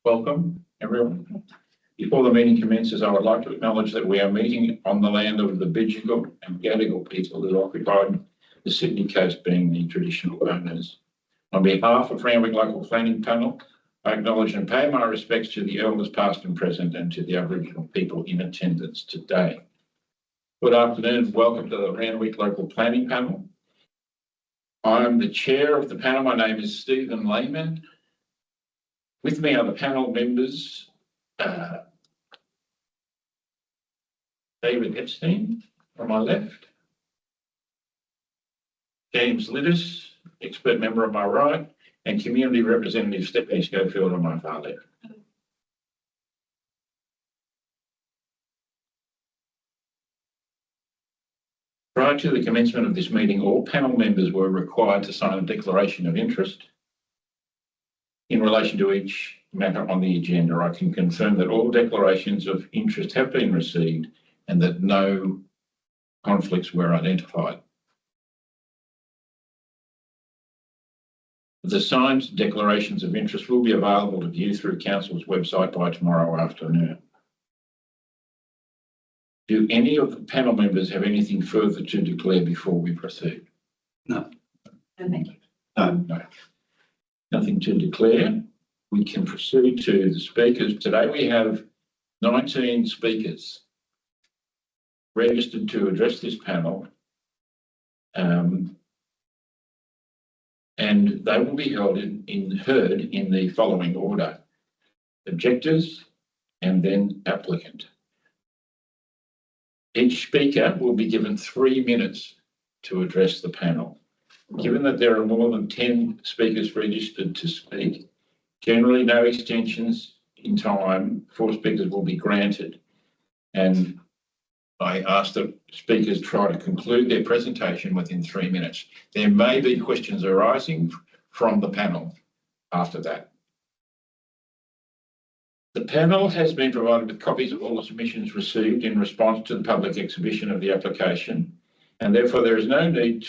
Welcome, everyone. Before the meeting commences, I would like to acknowledge that we are meeting on the land of the Bidjigal and Gadigal people who occupied the Sydney coast, being the traditional owners. On behalf of Randwick Local Planning Panel, I acknowledge and pay my respects to the elders past and present and to the Aboriginal people in attendance today. Good afternoon and welcome to the Randwick Local Planning Panel. I'm the chair of the panel. My name is Stephen Lehman. With me are the panel members, David Epstein on my left, James Littis, expert member on my right, and Community Representative Stephanie Schofield on my far left. Prior to the commencement of this meeting, all panel members were required to sign a declaration of interest. In relation to each matter on the agenda, I can confirm that all declarations of interest have been received and that no conflicts were identified. The signed declarations of interest will be available to view through Council's website by tomorrow afternoon. Do any of the panel members have anything further to declare before we proceed? No. No, thank you. No. Nothing to declare. We can proceed to the speakers. Today we have 19 speakers registered to address this panel, and they will be heard in the following order: objectors and then applicant. Each speaker will be given 3 minutes to address the panel. Given that there are more than 10 speakers registered to speak, generally no extensions in time for speakers will be granted. And I ask that speakers try to conclude their presentation within 3 minutes. There may be questions arising from the panel after that. The panel has been provided with copies of all the submissions received in response to the public exhibition of the application, and therefore there is no need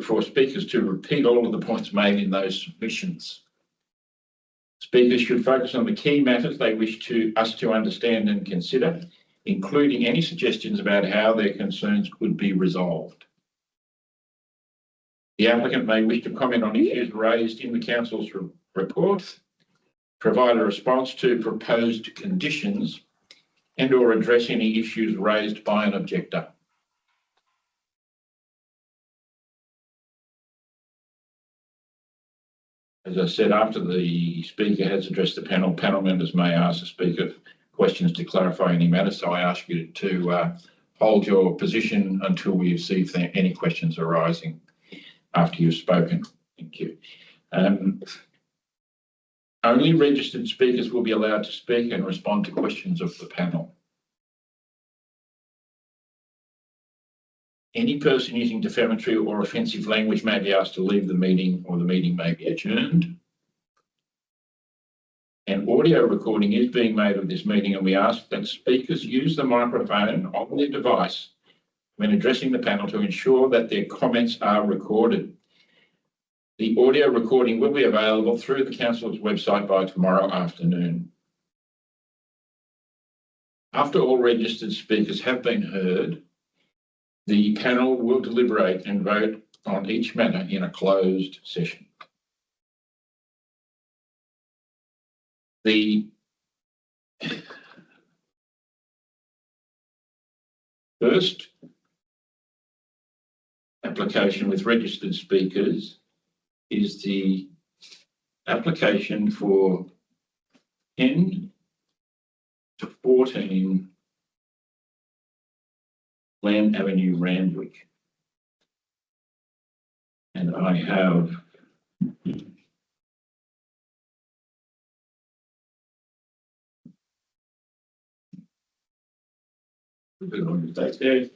for speakers to repeat all of the points made in those submissions. Speakers should focus on the key matters they wish us to understand and consider, including any suggestions about how their concerns could be resolved. The applicant may wish to comment on issues raised in the Council's report, provide a response to proposed conditions, and or address any issues raised by an objector. As I said, after the speaker has addressed the panel, panel members may ask the speaker questions to clarify any matter. So I ask you to hold your position until we see if there are any questions arising after you've spoken. Thank you. Only registered speakers will be allowed to speak and respond to questions of the panel. Any person using defamatory or offensive language may be asked to leave the meeting, or the meeting may be adjourned. An audio recording is being made of this meeting, and we ask that speakers use the microphone on their device when addressing the panel to ensure that their comments are recorded. The audio recording will be available through the Council's website by tomorrow afternoon. After all registered speakers have been heard, the panel will deliberate and vote on each matter in a closed session. The first application with registered speakers is the application for 10 to 14 Glen Avenue, Randwick. And I have it's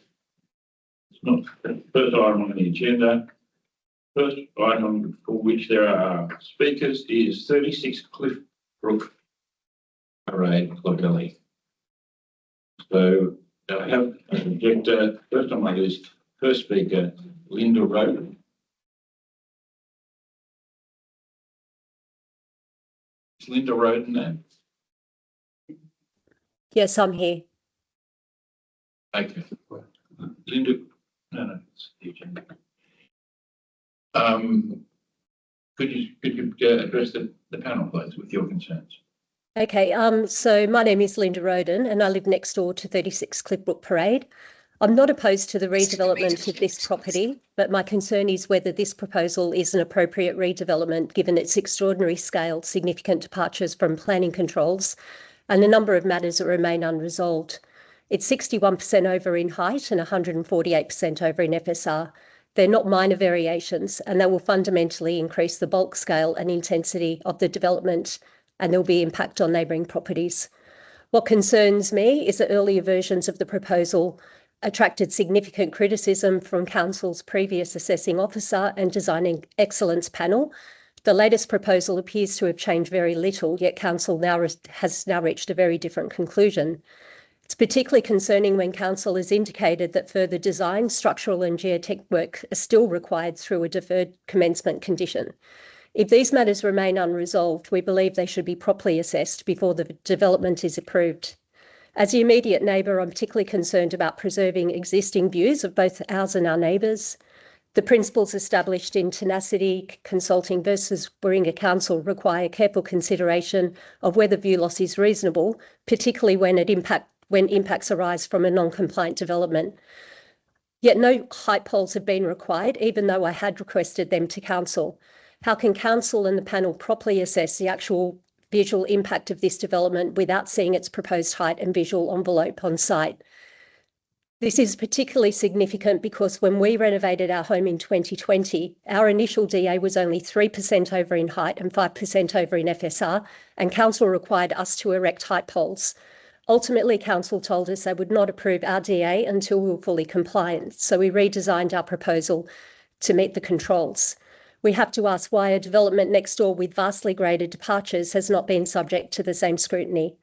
not the first item on the agenda. First item for which there are speakers is 36 Cliffbrook Parade, Clovelly. So I have an objector first on my list. First speaker, Linda Roden. Is Linda Roden there? Yes, I'm here. Okay. Linda, no, it's the agenda. Could you address the panel, please, with your concerns? Okay, so my name is Linda Roden and I live next door to 36 Cliffbrook Parade. I'm not opposed to the redevelopment of this property, but my concern is whether this proposal is an appropriate redevelopment given its extraordinary scale, significant departures from planning controls, and a number of matters that remain unresolved. It's 61% over in height and 148% over in FSR. They're not minor variations, and they will fundamentally increase the bulk scale and intensity of the development, and there'll be impact on neighbouring properties. What concerns me is that earlier versions of the proposal attracted significant criticism from Council's previous assessing officer and designing excellence panel. The latest proposal appears to have changed very little, yet Council has now reached a very different conclusion. It's particularly concerning when Council has indicated that further design, structural and geotech work are still required through a deferred commencement condition. If these matters remain unresolved, we believe they should be properly assessed before the development is approved. As the immediate neighbour, I'm particularly concerned about preserving existing views of both ours and our neighbours. The principles established in Tenacity Consulting versus Warringah Council require careful consideration of whether view loss is reasonable, particularly when impacts arise from a non-compliant development. Yet no height poles have been required, even though I had requested them to Council. How can Council and the panel properly assess the actual visual impact of this development without seeing its proposed height and visual envelope on site? This is particularly significant because when we renovated our home in 2020, our initial DA was only 3% over in height and 5% over in FSR, and Council required us to erect height poles. Ultimately, Council told us they would not approve our DA until we were fully compliant, so we redesigned our proposal to meet the controls. We have to ask why a development next door with vastly greater departures has not been subject to the same scrutiny.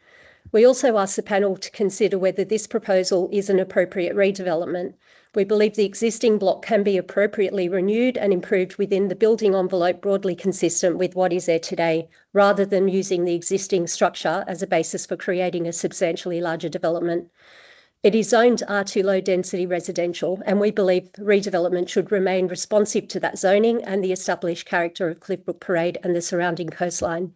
We also asked the panel to consider whether this proposal is an appropriate redevelopment. We believe the existing block can be appropriately renewed and improved within the building envelope broadly consistent with what is there today, rather than using the existing structure as a basis for creating a substantially larger development. It is zoned R2 low density residential, and we believe redevelopment should remain responsive to that zoning and the established character of Cliffbrook Parade and the surrounding coastline.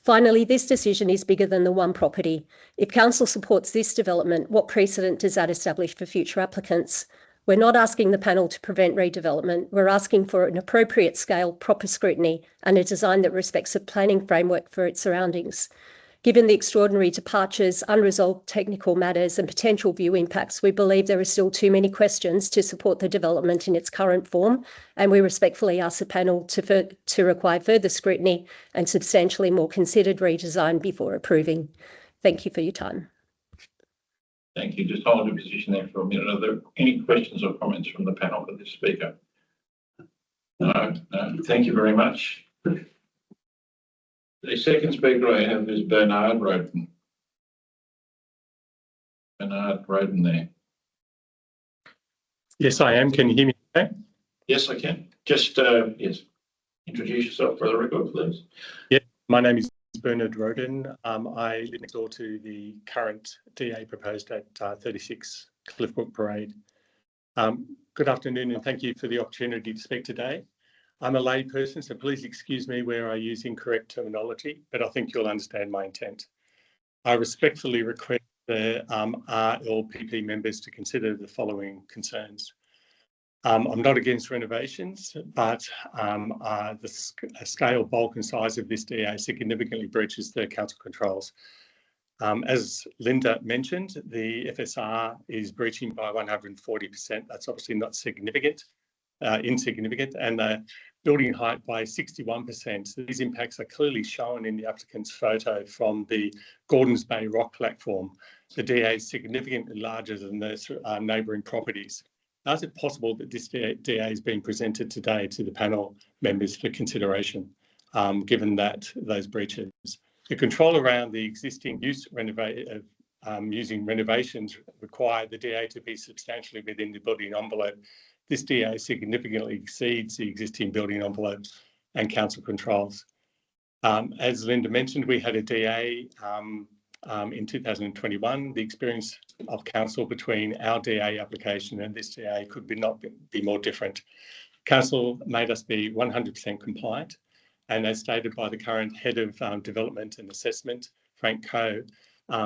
Finally, this decision is bigger than the one property. If Council supports this development, what precedent does that establish for future applicants? We're not asking the panel to prevent redevelopment. We're asking for an appropriate scale, proper scrutiny, and a design that respects a planning framework for its surroundings. Given the extraordinary departures, unresolved technical matters and potential view impacts, we believe there are still too many questions to support the development in its current form, and we respectfully ask the panel to require further scrutiny and substantially more considered redesign before approving. Thank you for your time. Thank you. Just hold your position there for a minute. Are there any questions or comments from the panel for this speaker? No. Thank you very much. The second speaker I have is Bernard Roden. Bernard Roden there. Yes, I am. Can you hear me okay? Yes, I can. Just, yes, introduce yourself for the record, please. Yeah, my name is Bernard Roden. I live next door to the current DA proposed at 36 Cliffbrook Parade. Good afternoon and thank you for the opportunity to speak today. I'm a lay person, so please excuse me where I use incorrect terminology, but I think you'll understand my intent. I respectfully request the RLPP members to consider the following concerns. I'm not against renovations, but the scale, bulk and size of this DA significantly breaches the council controls. As Linda mentioned, the FSR is breaching by 140%. That's obviously not significant, insignificant, and the building height by 61%. These impacts are clearly shown in the applicant's photo from the Gordons Bay rock platform. The DA is significantly larger than the neighbouring properties. How is it possible that this DA is being presented today to the panel members for consideration, given that those breaches? The control around the existing use using renovations require the DA to be substantially within the building envelope. This DA significantly exceeds the existing building envelope and council controls. As Linda mentioned, we had a DA in 2021. The experience of council between our DA application and this DA could not be more different. Council made us be 100% compliant, and as stated by the current Head of Development and Assessment, Frank Coe,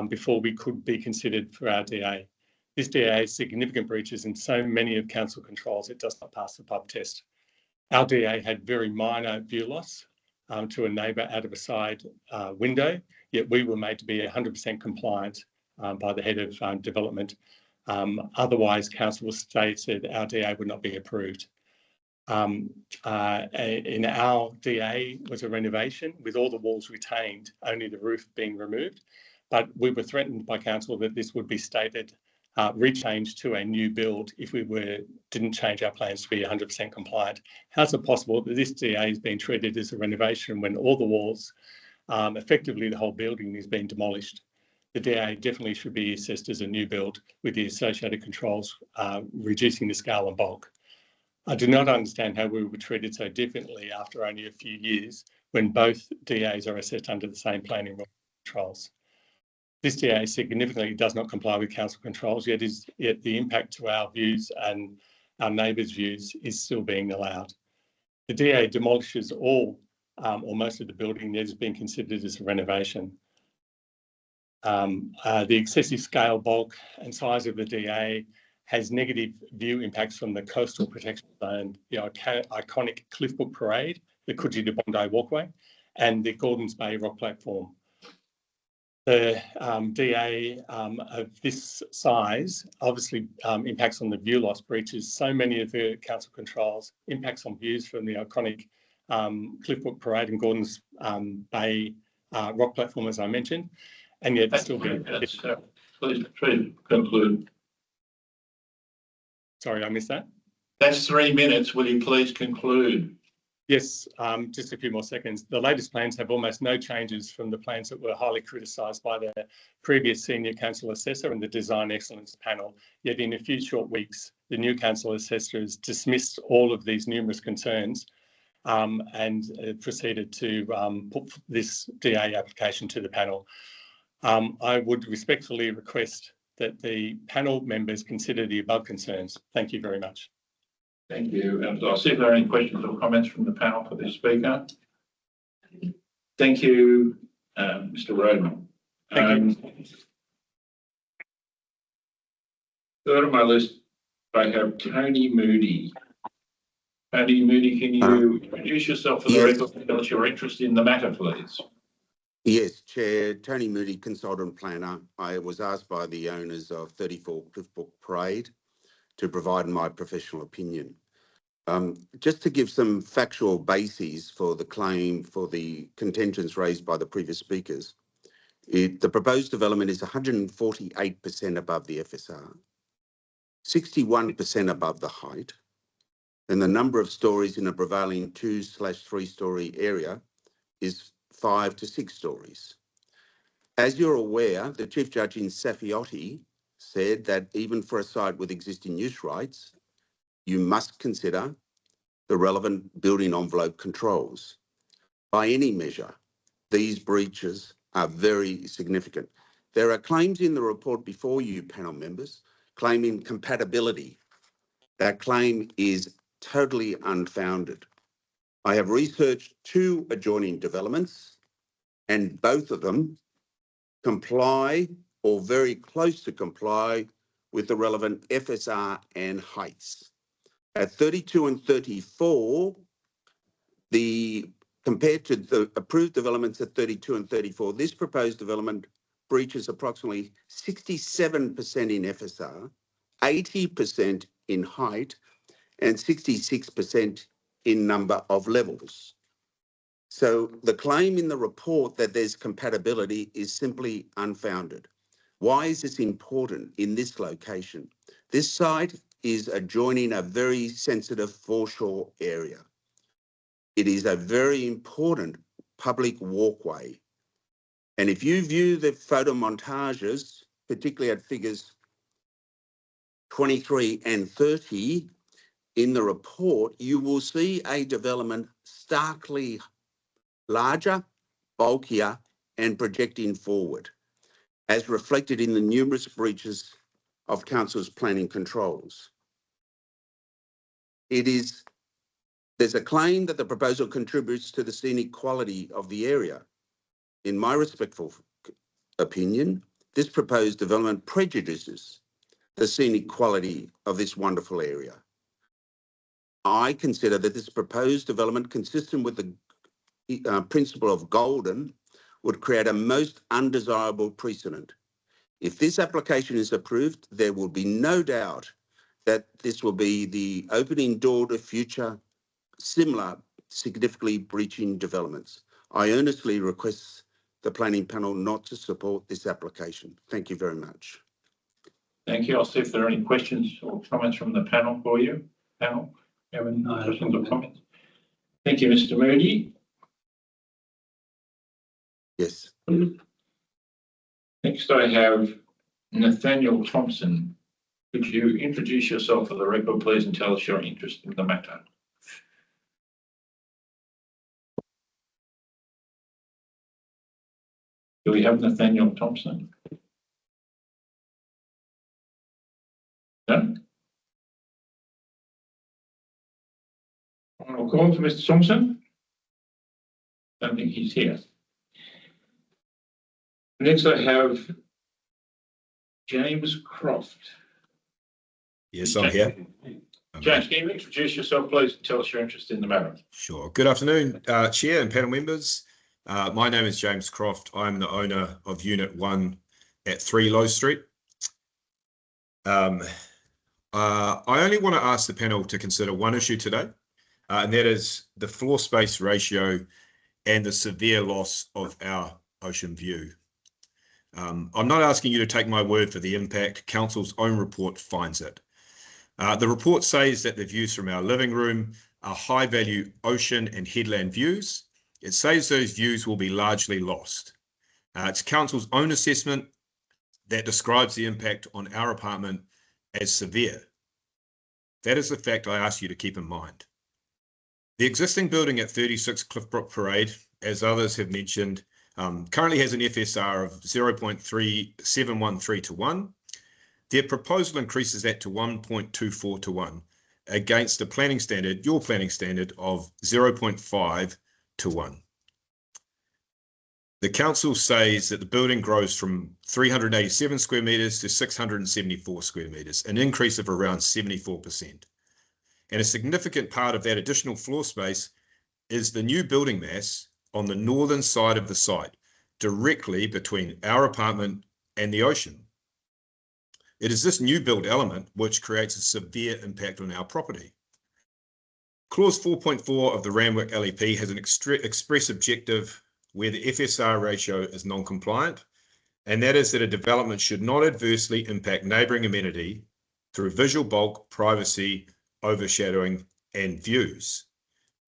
before we could be considered for our DA. This DA has significant breaches in so many of council controls it does not pass the pub test. Our DA had very minor view loss to a neighbour out of a side window, yet we were made to be 100% compliant by the Head of Development. Otherwise, council stated our DA would not be approved. In our DA was a renovation with all the walls retained, only the roof being removed. But we were threatened by council that this would be stated, rechanged to a new build if we didn't change our plans to be 100% compliant. How's it possible that this DA is being treated as a renovation when all the walls, effectively the whole building, is being demolished? The DA definitely should be assessed as a new build with the associated controls, reducing the scale and bulk. I do not understand how we were treated so differently after only a few years when both DAs are assessed under the same planning controls. This DA significantly does not comply with council controls, yet the impact to our views and our neighbours' views is still being allowed. The DA demolishes all or most of the building that is being considered as a renovation. The excessive scale, bulk and size of the DA has negative view impacts from the coastal protection zone, the iconic Cliffbrook Parade, the Coogee to Bondi Walkway, and the Gordons Bay Rock Platform. The DA of this size obviously impacts on the view loss, breaches so many of the council controls, impacts on views from the iconic Cliffbrook Parade and Gordons Bay Rock Platform, as I mentioned, and yet still being... Please conclude. Sorry, I missed that. That's 3 minutes. Will you please conclude? Yes, just a few more seconds. The latest plans have almost no changes from the plans that were highly criticised by the previous senior council assessor and the design excellence panel. Yet in a few short weeks, the new council assessor has dismissed all of these numerous concerns and proceeded to put this DA application to the panel. I would respectfully request that the panel members consider the above concerns. Thank you very much. Thank you. And I'll see if there are any questions or comments from the panel for this speaker. Thank you, Mr. Roden. Thank you. Third on my list, I have Tony Moody. Tony Moody, can you introduce yourself for the record and tell us your interest in the matter, please? Yes, Chair. Tony Moody, consultant planner. I was asked by the owners of 34 Cliffbrook Parade to provide my professional opinion. Just to give some factual bases for the claim for the contentions raised by the previous speakers, the proposed development is 148% above the FSR, 61% above the height, and the number of stories in a prevailing 2/3 story area is 5 to 6 stories. As you're aware, the Chief Judge in Safiotti said that even for a site with existing use rights, you must consider the relevant building envelope controls. By any measure, these breaches are very significant. There are claims in the report before you, panel members, claiming compatibility. That claim is totally unfounded. I have researched 2 adjoining developments, and both of them comply or very close to comply with the relevant FSR and heights. At 32 and 34, compared to the approved developments at 32 and 34, this proposed development breaches approximately 67% in FSR, 80% in height, and 66% in number of levels. So the claim in the report that there's compatibility is simply unfounded. Why is this important in this location? This site is adjoining a very sensitive foreshore area. It is a very important public walkway. And if you view the photo montages, particularly at figures 23 and 30 in the report, you will see a development starkly larger, bulkier, and projecting forward. as reflected in the numerous breaches of council's planning controls. There's a claim that the proposal contributes to the scenic quality of the area. In my respectful opinion, this proposed development prejudices the scenic quality of this wonderful area. I consider that this proposed development, consistent with the principle of Golden, would create a most undesirable precedent. If this application is approved, there will be no doubt that this will be the opening door to future similar significantly breaching developments. I earnestly request the planning panel not to support this application. Thank you very much. Thank you. I'll see if there are any questions or comments from the panel for you. Panel, have any questions or comments? Thank you, Mr. Moody. Yes. Next, I have Nathaniel Thompson. Could you introduce yourself for the record, please, and tell us your interest in the matter? Do we have Nathaniel Thompson? No? I'll call for Mr. Thompson. Don't think he's here. Next, I have James Croft. Yes, I'm here. James, can you introduce yourself, please, and tell us your interest in the matter? Sure. Good afternoon, Chair and panel members. My name is James Croft. I'm the owner of Unit 1 at 3 Low Street. I only want to ask the panel to consider one issue today, and that is the floor space ratio and the severe loss of our ocean view. I'm not asking you to take my word for the impact. Council's own report finds it. The report says that the views from our living room are high-value ocean and headland views. It says those views will be largely lost. It's Council's own assessment that describes the impact on our apartment as severe. That is the fact I ask you to keep in mind. The existing building at 36 Cliffbrook Parade, as others have mentioned, currently has an FSR of 0.3713 to 1. Their proposal increases that to 1.24 to 1 against the planning standard, your planning standard of 0.5 to 1. The council says that the building grows from 387 square metres to 674 square metres, an increase of around 74%. And a significant part of that additional floor space is the new building mass on the northern side of the site, directly between our apartment and the ocean. It is this new build element which creates a severe impact on our property. Clause 4.4 of the Randwick LEP has an express objective where the FSR ratio is non-compliant, and that is that a development should not adversely impact neighbouring amenity through visual bulk, privacy, overshadowing, and views.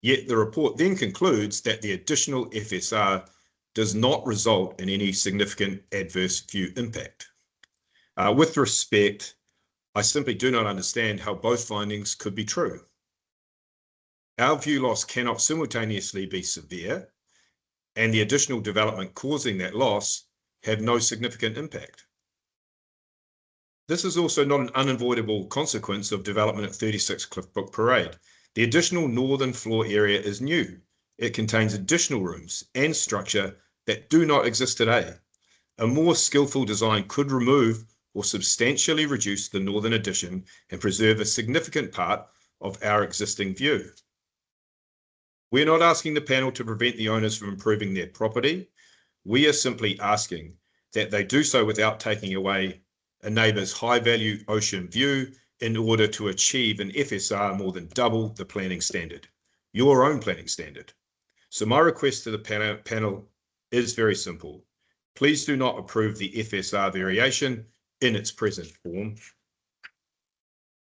Yet the report then concludes that the additional FSR does not result in any significant adverse view impact. With respect, I simply do not understand how both findings could be true. Our view loss cannot simultaneously be severe and the additional development causing that loss have no significant impact. This is also not an unavoidable consequence of development at 36 Cliffbrook Parade. The additional northern floor area is new. It contains additional rooms and structure that do not exist today. A more skillful design could remove or substantially reduce the northern addition and preserve a significant part of our existing view. We're not asking the panel to prevent the owners from improving their property. We are simply asking that they do so without taking away a neighbour's high-value ocean view in order to achieve an FSR more than double the planning standard, your own planning standard. So my request to the panel is very simple. Please do not approve the FSR variation in its present form.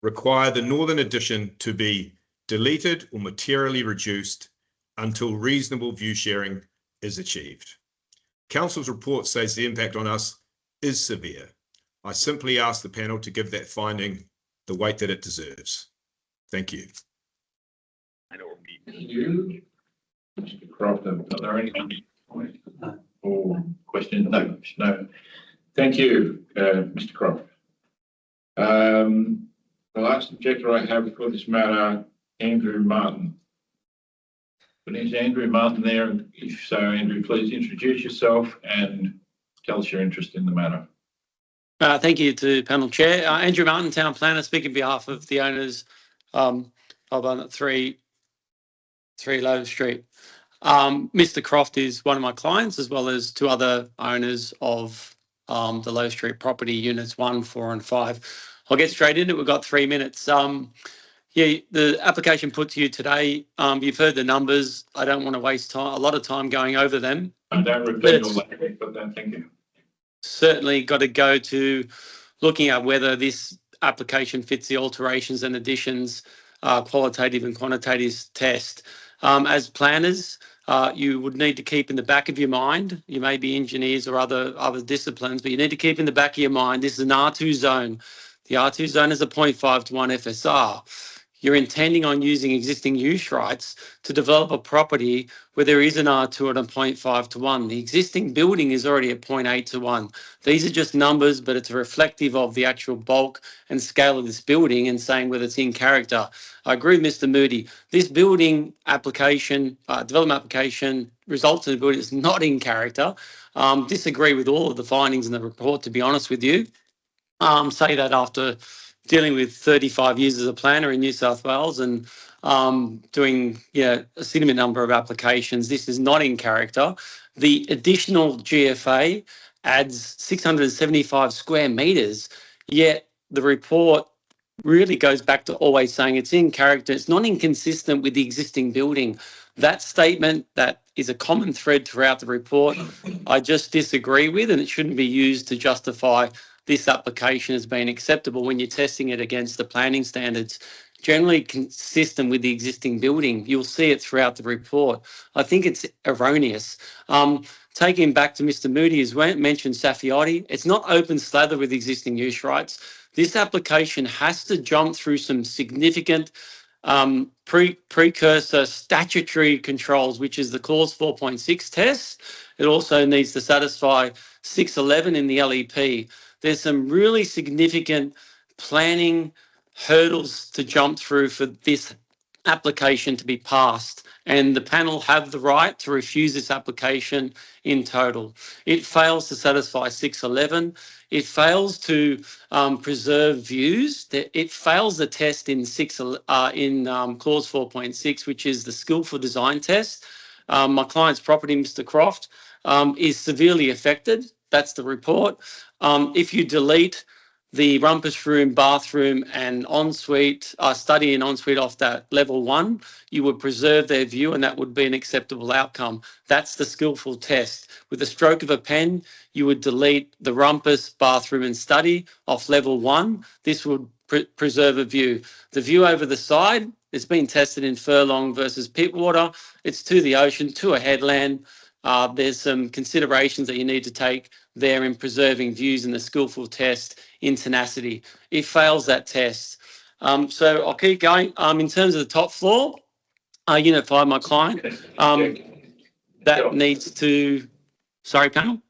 Require the northern addition to be deleted or materially reduced until reasonable view sharing is achieved. Council's report says the impact on us is severe. I simply ask the panel to give that finding the weight that it deserves. Thank you. Thank you. Mr. Croft, are there any or questions? No. Thank you, Mr. Croft. The last objector I have for this matter, Andrew Martin. But is Andrew Martin there? And if so, Andrew, please introduce yourself and tell us your interest in the matter. Thank you to panel chair. Andrew Martin, Town Planner, speaking on behalf of the owners of 3 Lowe Street. Mr. Croft is one of my clients, as well as 2 other owners of the Lowe Street property, units 1, 4 and 5. I'll get straight into it. We've got 3 minutes. Yeah, the application put to you today, you've heard the numbers. I don't want to waste a lot of time going over them. I don't repeat all that, but thank you. Certainly got to go to looking at whether this application fits the alterations and additions qualitative and quantitative test. As planners, you would need to keep in the back of your mind, you may be engineers or other disciplines, but you need to keep in the back of your mind, this is an R2 zone. The R2 zone is a 0.5 to 1 FSR. You're intending on using existing use rights to develop a property where there is an R2 at a 0.5 to 1. The existing building is already at 0.8 to 1. These are just numbers, but it's reflective of the actual bulk and scale of this building and saying whether it's in character. I agree with Mr. Moody. This building application, development application, results in the building is not in character. Disagree with all of the findings in the report, to be honest with you. Say that after dealing with 35 years as a planner in New South Wales and doing a significant number of applications. This is not in character. The additional GFA adds 675 square metres, yet the report really goes back to always saying it's in character. It's not inconsistent with the existing building. That statement, that is a common thread throughout the report, I just disagree with, and it shouldn't be used to justify this application as being acceptable when you're testing it against the planning standards, generally consistent with the existing building. You'll see it throughout the report. I think it's erroneous. Taking back to Mr. Moody, as mentioned Saffioti, it's not open slather with existing use rights. This application has to jump through some significant precursor statutory controls, which is the clause 4.6 test. It also needs to satisfy 611 in the LEP. There's some really significant planning hurdles to jump through for this application to be passed, and the panel have the right to refuse this application in total. It fails to satisfy 611. It fails to preserve views. It fails the test in clause 4.6, which is the skillful design test. My client's property, Mr. Croft, is severely affected. That's the report. If you delete the rumpus room, bathroom and ensuite, study and ensuite off that level 1, you would preserve their view and that would be an acceptable outcome. That's the skillful test. With a stroke of a pen, you would delete the rumpus, bathroom and study off level 1. This would preserve a view. The view over the side, it's been tested in Furlong versus Pittwater. It's to the ocean, to a headland. There's some considerations that you need to take there in preserving views in the skillful test in tenacity. It fails that test. So I'll keep going. In terms of the top floor, unit 5, my client, that needs to, sorry, panel?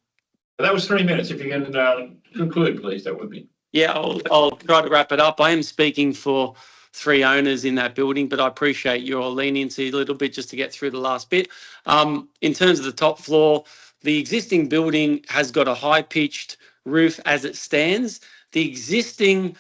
That was 3 minutes. If you can conclude, please, that would be. Yeah, I'll try to wrap it up. I am speaking for 3 owners in that building, but I appreciate your leniency a little bit just to get through the last bit. In terms of the top floor, the existing building has got a high-pitched roof as it stands. The existing,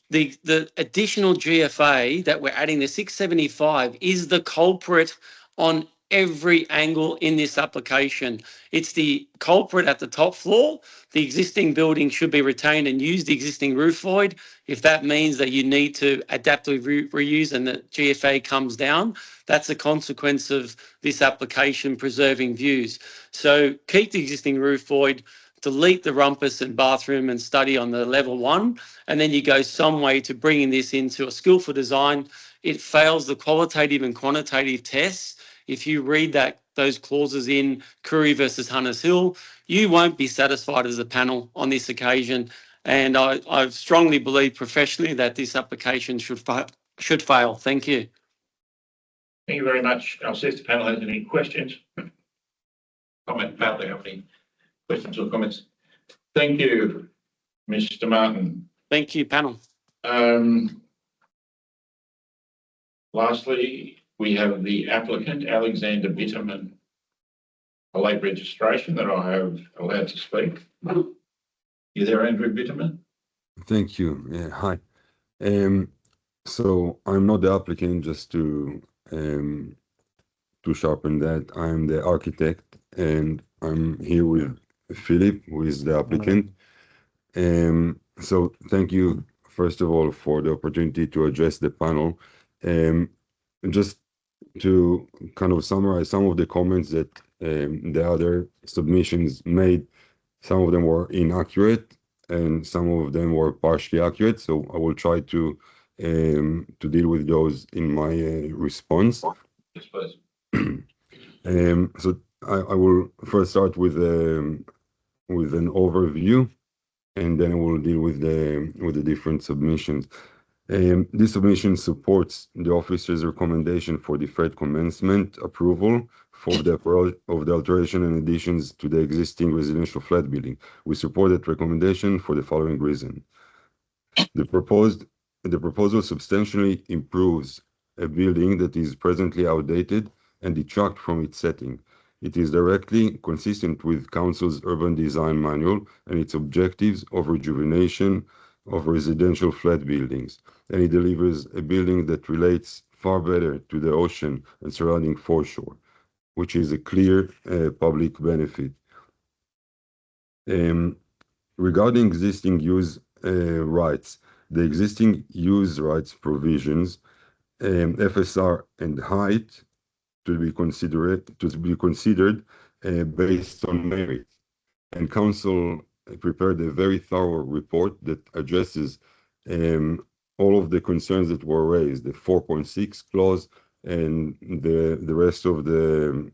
the additional GFA that we're adding, the 675, is the culprit on every angle in this application. It's the culprit at the top floor. The existing building should be retained and use the existing roof void. If that means that you need to adaptively reuse and the GFA comes down, that's a consequence of this application preserving views. So keep the existing roof void, delete the rumpus and bathroom and study on the level 1, and then you go some way to bringing this into a skillful design. It fails the qualitative and quantitative tests. If you read those clauses in Curry versus Hunters Hill, you won't be satisfied as a panel on this occasion. And I strongly believe professionally that this application should fail. Thank you. Thank you very much. I'll see if the panel has any questions. Comment, Pat, do you have any questions or comments? Thank you, Mr. Martin. Thank you, panel. Lastly, we have the applicant, Alexander Bitterman, a late registration that I have allowed to speak. You there, Andrew Bitterman? Thank you. Yeah, hi. So I'm not the applicant, just to sharpen that. I'm the architect, and I'm here with Philip, who is the applicant. So thank you, first of all, for the opportunity to address the panel. Just to kind of summarize some of the comments that the other submissions made, some of them were inaccurate and some of them were partially accurate. So I will try to deal with those in my response. Yes, please. So I will first start with an overview, and then I will deal with the different submissions. This submission supports the officer's recommendation for deferred commencement approval of the alteration and additions to the existing residential flat building. We support that recommendation for the following reason. The proposal substantially improves a building that is presently outdated and detract from its setting. It is directly consistent with Council's urban design manual and its objectives of rejuvenation of residential flat buildings, and it delivers a building that relates far better to the ocean and surrounding foreshore, which is a clear public benefit. Regarding existing use rights, the existing use rights provisions, FSR and height, to be considered based on merit. And Council prepared a very thorough report that addresses all of the concerns that were raised, the 4.6 clause and the rest of the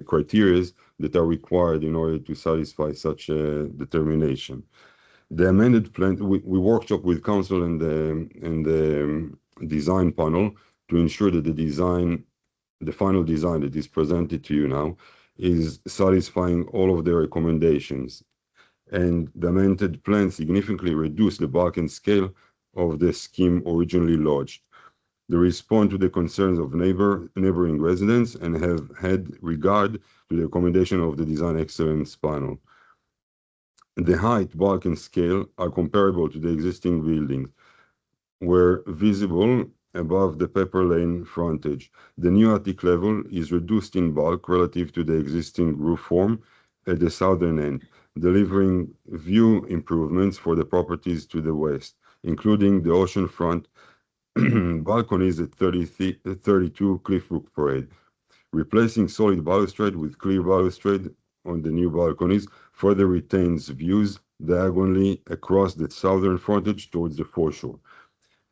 criteria that are required in order to satisfy such a determination. The amended plan, we workshop with Council and the design panel to ensure that the final design that is presented to you now is satisfying all of the recommendations. And the amended plan significantly reduced the bulk and scale of the scheme originally lodged. They respond to the concerns of neighboring residents and have had regard to the recommendation of the design excellence panel. The height, bulk, and scale are comparable to the existing buildings, where visible above the Pepper Lane frontage. The new attic level is reduced in bulk relative to the existing roof form at the southern end, delivering view improvements for the properties to the west, including the oceanfront balconies at 32 Cliffbrook Parade. Replacing solid balustrade with clear balustrade on the new balconies further retains views diagonally across the southern frontage towards the foreshore.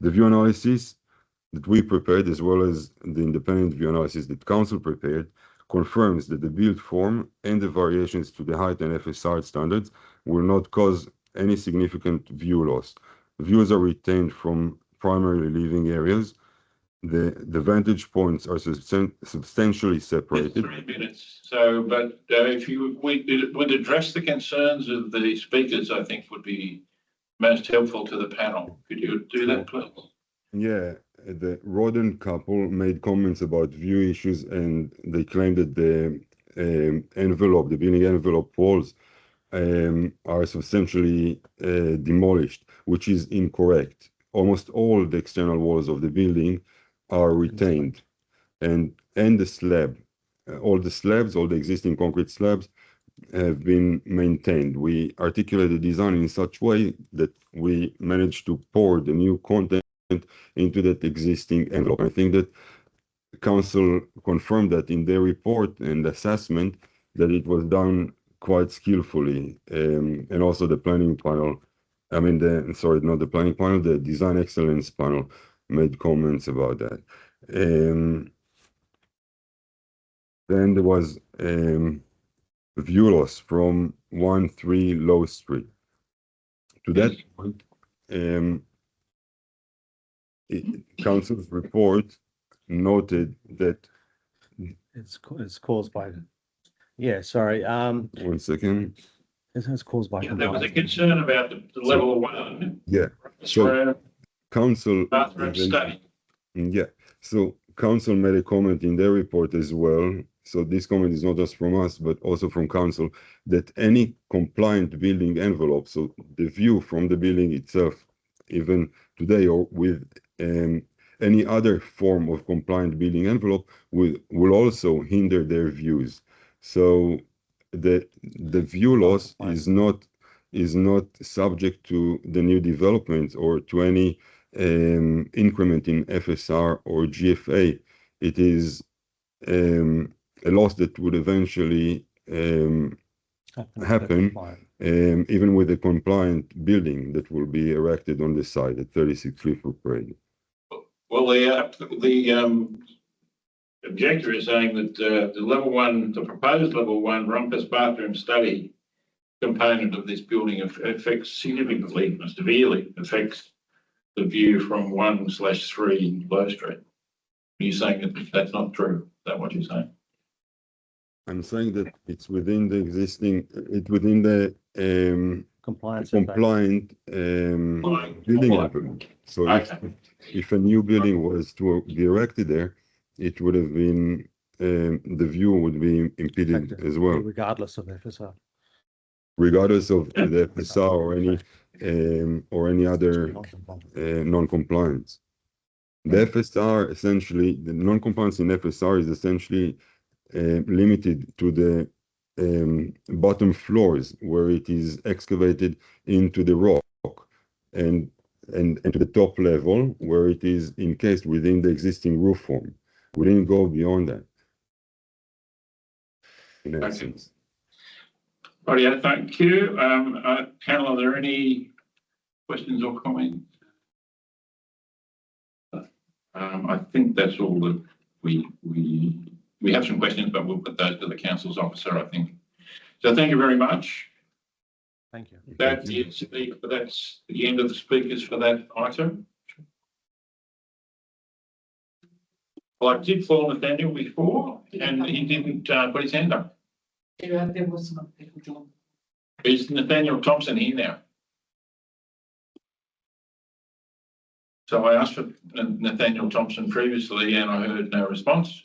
The view analysis that we prepared, as well as the independent view analysis that Council prepared, confirms that the build form and the variations to the height and FSR standards will not cause any significant view loss. Views are retained from primary living areas. The vantage points are substantially separated. 3 minutes. So, but if you would address the concerns of the speakers, I think would be most helpful to the panel. Could you do that, please? Yeah, the Roden couple made comments about view issues, and they claimed that the building envelope walls are substantially demolished, which is incorrect. Almost all the external walls of the building are retained, and the slab, all the existing concrete slabs have been maintained. We articulated the design in such way that we managed to pour the new content into that existing envelope. I think that Council confirmed that in their report and assessment that it was done quite skillfully, and also the planning panel, not the planning panel, the design excellence panel made comments about that. Then there was view loss from 1-3 Low Street. To that point, Council's report noted that It's caused by, yeah, sorry. one second. It's caused by Yeah, there was a compliance. concern about the level one. Yeah. So Bathroom, council. bathroom study. Yeah. So council made a comment in their report as well. So this comment is not just from us, but also from council, that any compliant building envelope, so the view from the building itself, even today, or with any other form of compliant building envelope, will also hinder their views. So the view loss is not subject to the new developments or to any increment in FSR or GFA. It is a loss that would eventually happen even with a compliant building that will be erected on the site at 36 Clifford Parade. Well, the objector is saying that the proposed level one rumpus bathroom study component of this building affects significantly, severely affects the view from 1/3 Low Street. Are you saying that that's not true? Is that what you're saying? I'm saying that it's within the existing, within the Compliant compliant building envelope. So if a new building was to be erected there, it would have been, the view would be impeded as well, regardless of FSR. regardless of the FSR or any other non-compliance. The FSR essentially, the non-compliance in FSR is essentially limited to the bottom floors where it is excavated into the rock, and to the top level where it is encased within the existing roof form. We didn't go beyond that. In essence. Okay. Thank you. Panel, are there any questions or comments? I think that's all that we have some questions, but we'll put those to the council's officer, I think. So thank you very much. Thank you. That's the end of the speakers for that item. Well, I did call Nathaniel before, and he didn't put his hand up. There was some people, John. Is Nathaniel Thompson here now? So I asked for Nathaniel Thompson previously, and I heard no response.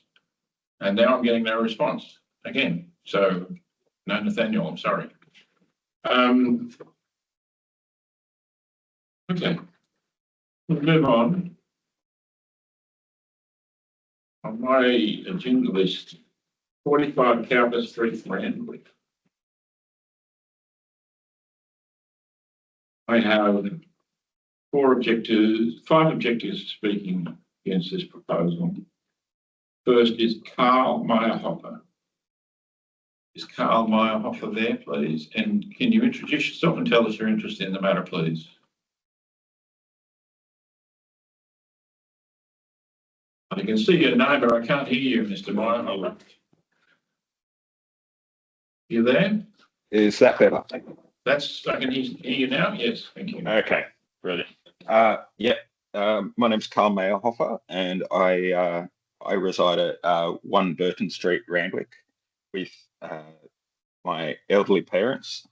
And now I'm getting no response again. So no, Nathaniel, I'm sorry. Okay, we'll move on. On my agenda list, 45 Cowper Street, Randwick. I have five objectives speaking against this proposal. First is Carl Meyerhofer. Is Carl Meyerhofer there, please? And can you introduce yourself and tell us your interest in the matter, please? I can see your name, but I can't hear you, Mr. Meyerhofer. You there? Is that better? I can hear you now. Yes, thank you. Okay, brilliant. My name's Carl Meyerhofer, and I reside at 1 Burton Street, Randwick, with my elderly parents,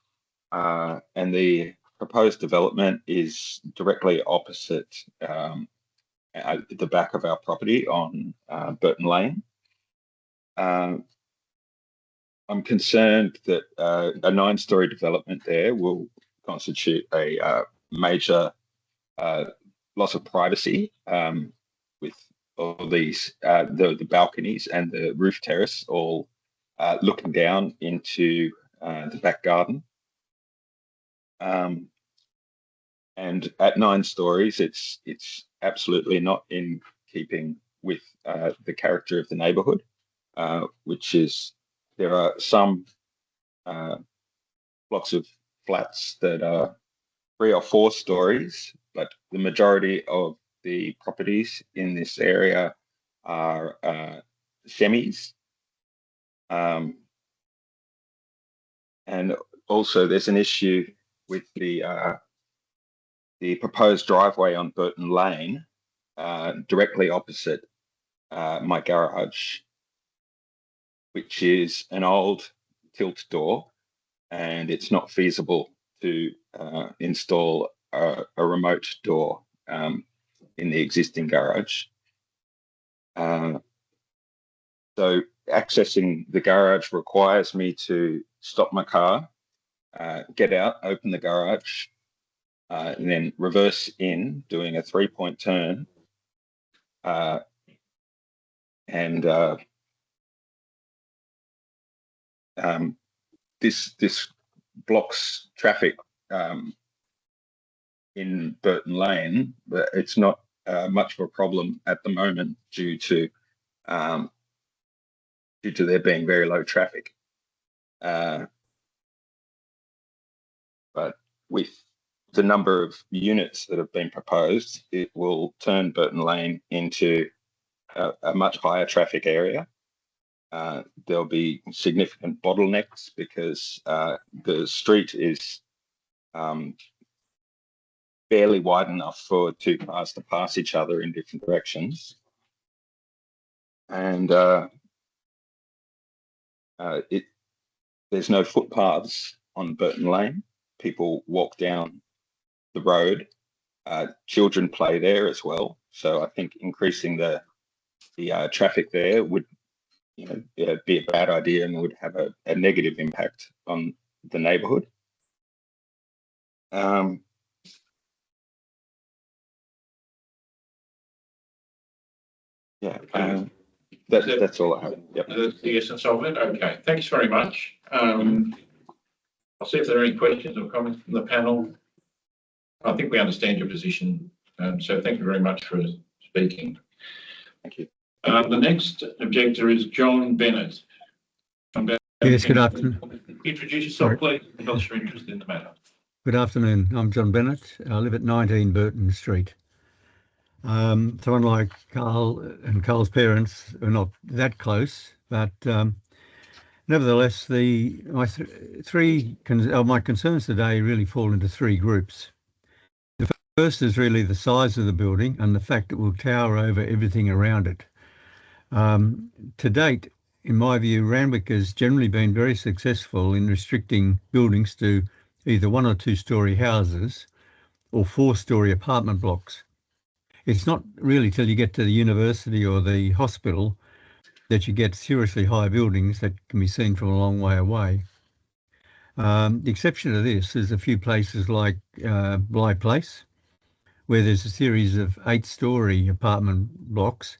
and the proposed development is directly opposite at the back of our property on Burton Lane. I'm concerned that a 9-story development there will constitute a major loss of privacy with all these, the balconies and the roof terrace all looking down into the back garden. And at 9 stories, it's absolutely not in keeping with the character of the neighbourhood, which is, there are some blocks of flats that are 3 or 4 stories, but the majority of the properties in this area are semis. And also there's an issue with the proposed driveway on Burton Lane, directly opposite my garage, which is an old tilt door, and it's not feasible to install a remote door in the existing garage. So accessing the garage requires me to stop my car, get out, open the garage, and then reverse in, doing a 3-point turn. This blocks traffic in Burton Lane, but it's not much of a problem at the moment due to there being very low traffic. But with the number of units that have been proposed, it will turn Burton Lane into a much higher traffic area. There'll be significant bottlenecks because the street is barely wide enough for two cars to pass each other in different directions. And there's no footpaths on Burton Lane. People walk down the road. Children play there as well. So I think increasing the traffic there would, be a bad idea and would have a negative impact on the neighbourhood. That's all I have. Yep. That's the essence of it. Okay, thanks very much. I'll see if there are any questions or comments from the panel. I think we understand your position, so thank you very much for speaking. Thank you. The next objector is John Bennett. John Bennett. Yes, good afternoon. Introduce yourself, please, and tell us your interest in the matter. Good afternoon. I'm John Bennett. I live at 19 Burton Street. So unlike Carl and Carl's parents are not that close, but nevertheless, my concerns today really fall into three groups. The first is really the size of the building and the fact it will tower over everything around it. To date, in my view, Randwick has generally been very successful in restricting buildings to either 1 or 2 story houses or 4-story apartment blocks. It's not really till you get to the university or the hospital that you get seriously high buildings that can be seen from a long way away. The exception to this is a few places like Bly Place, where there's a series of 8-story apartment blocks,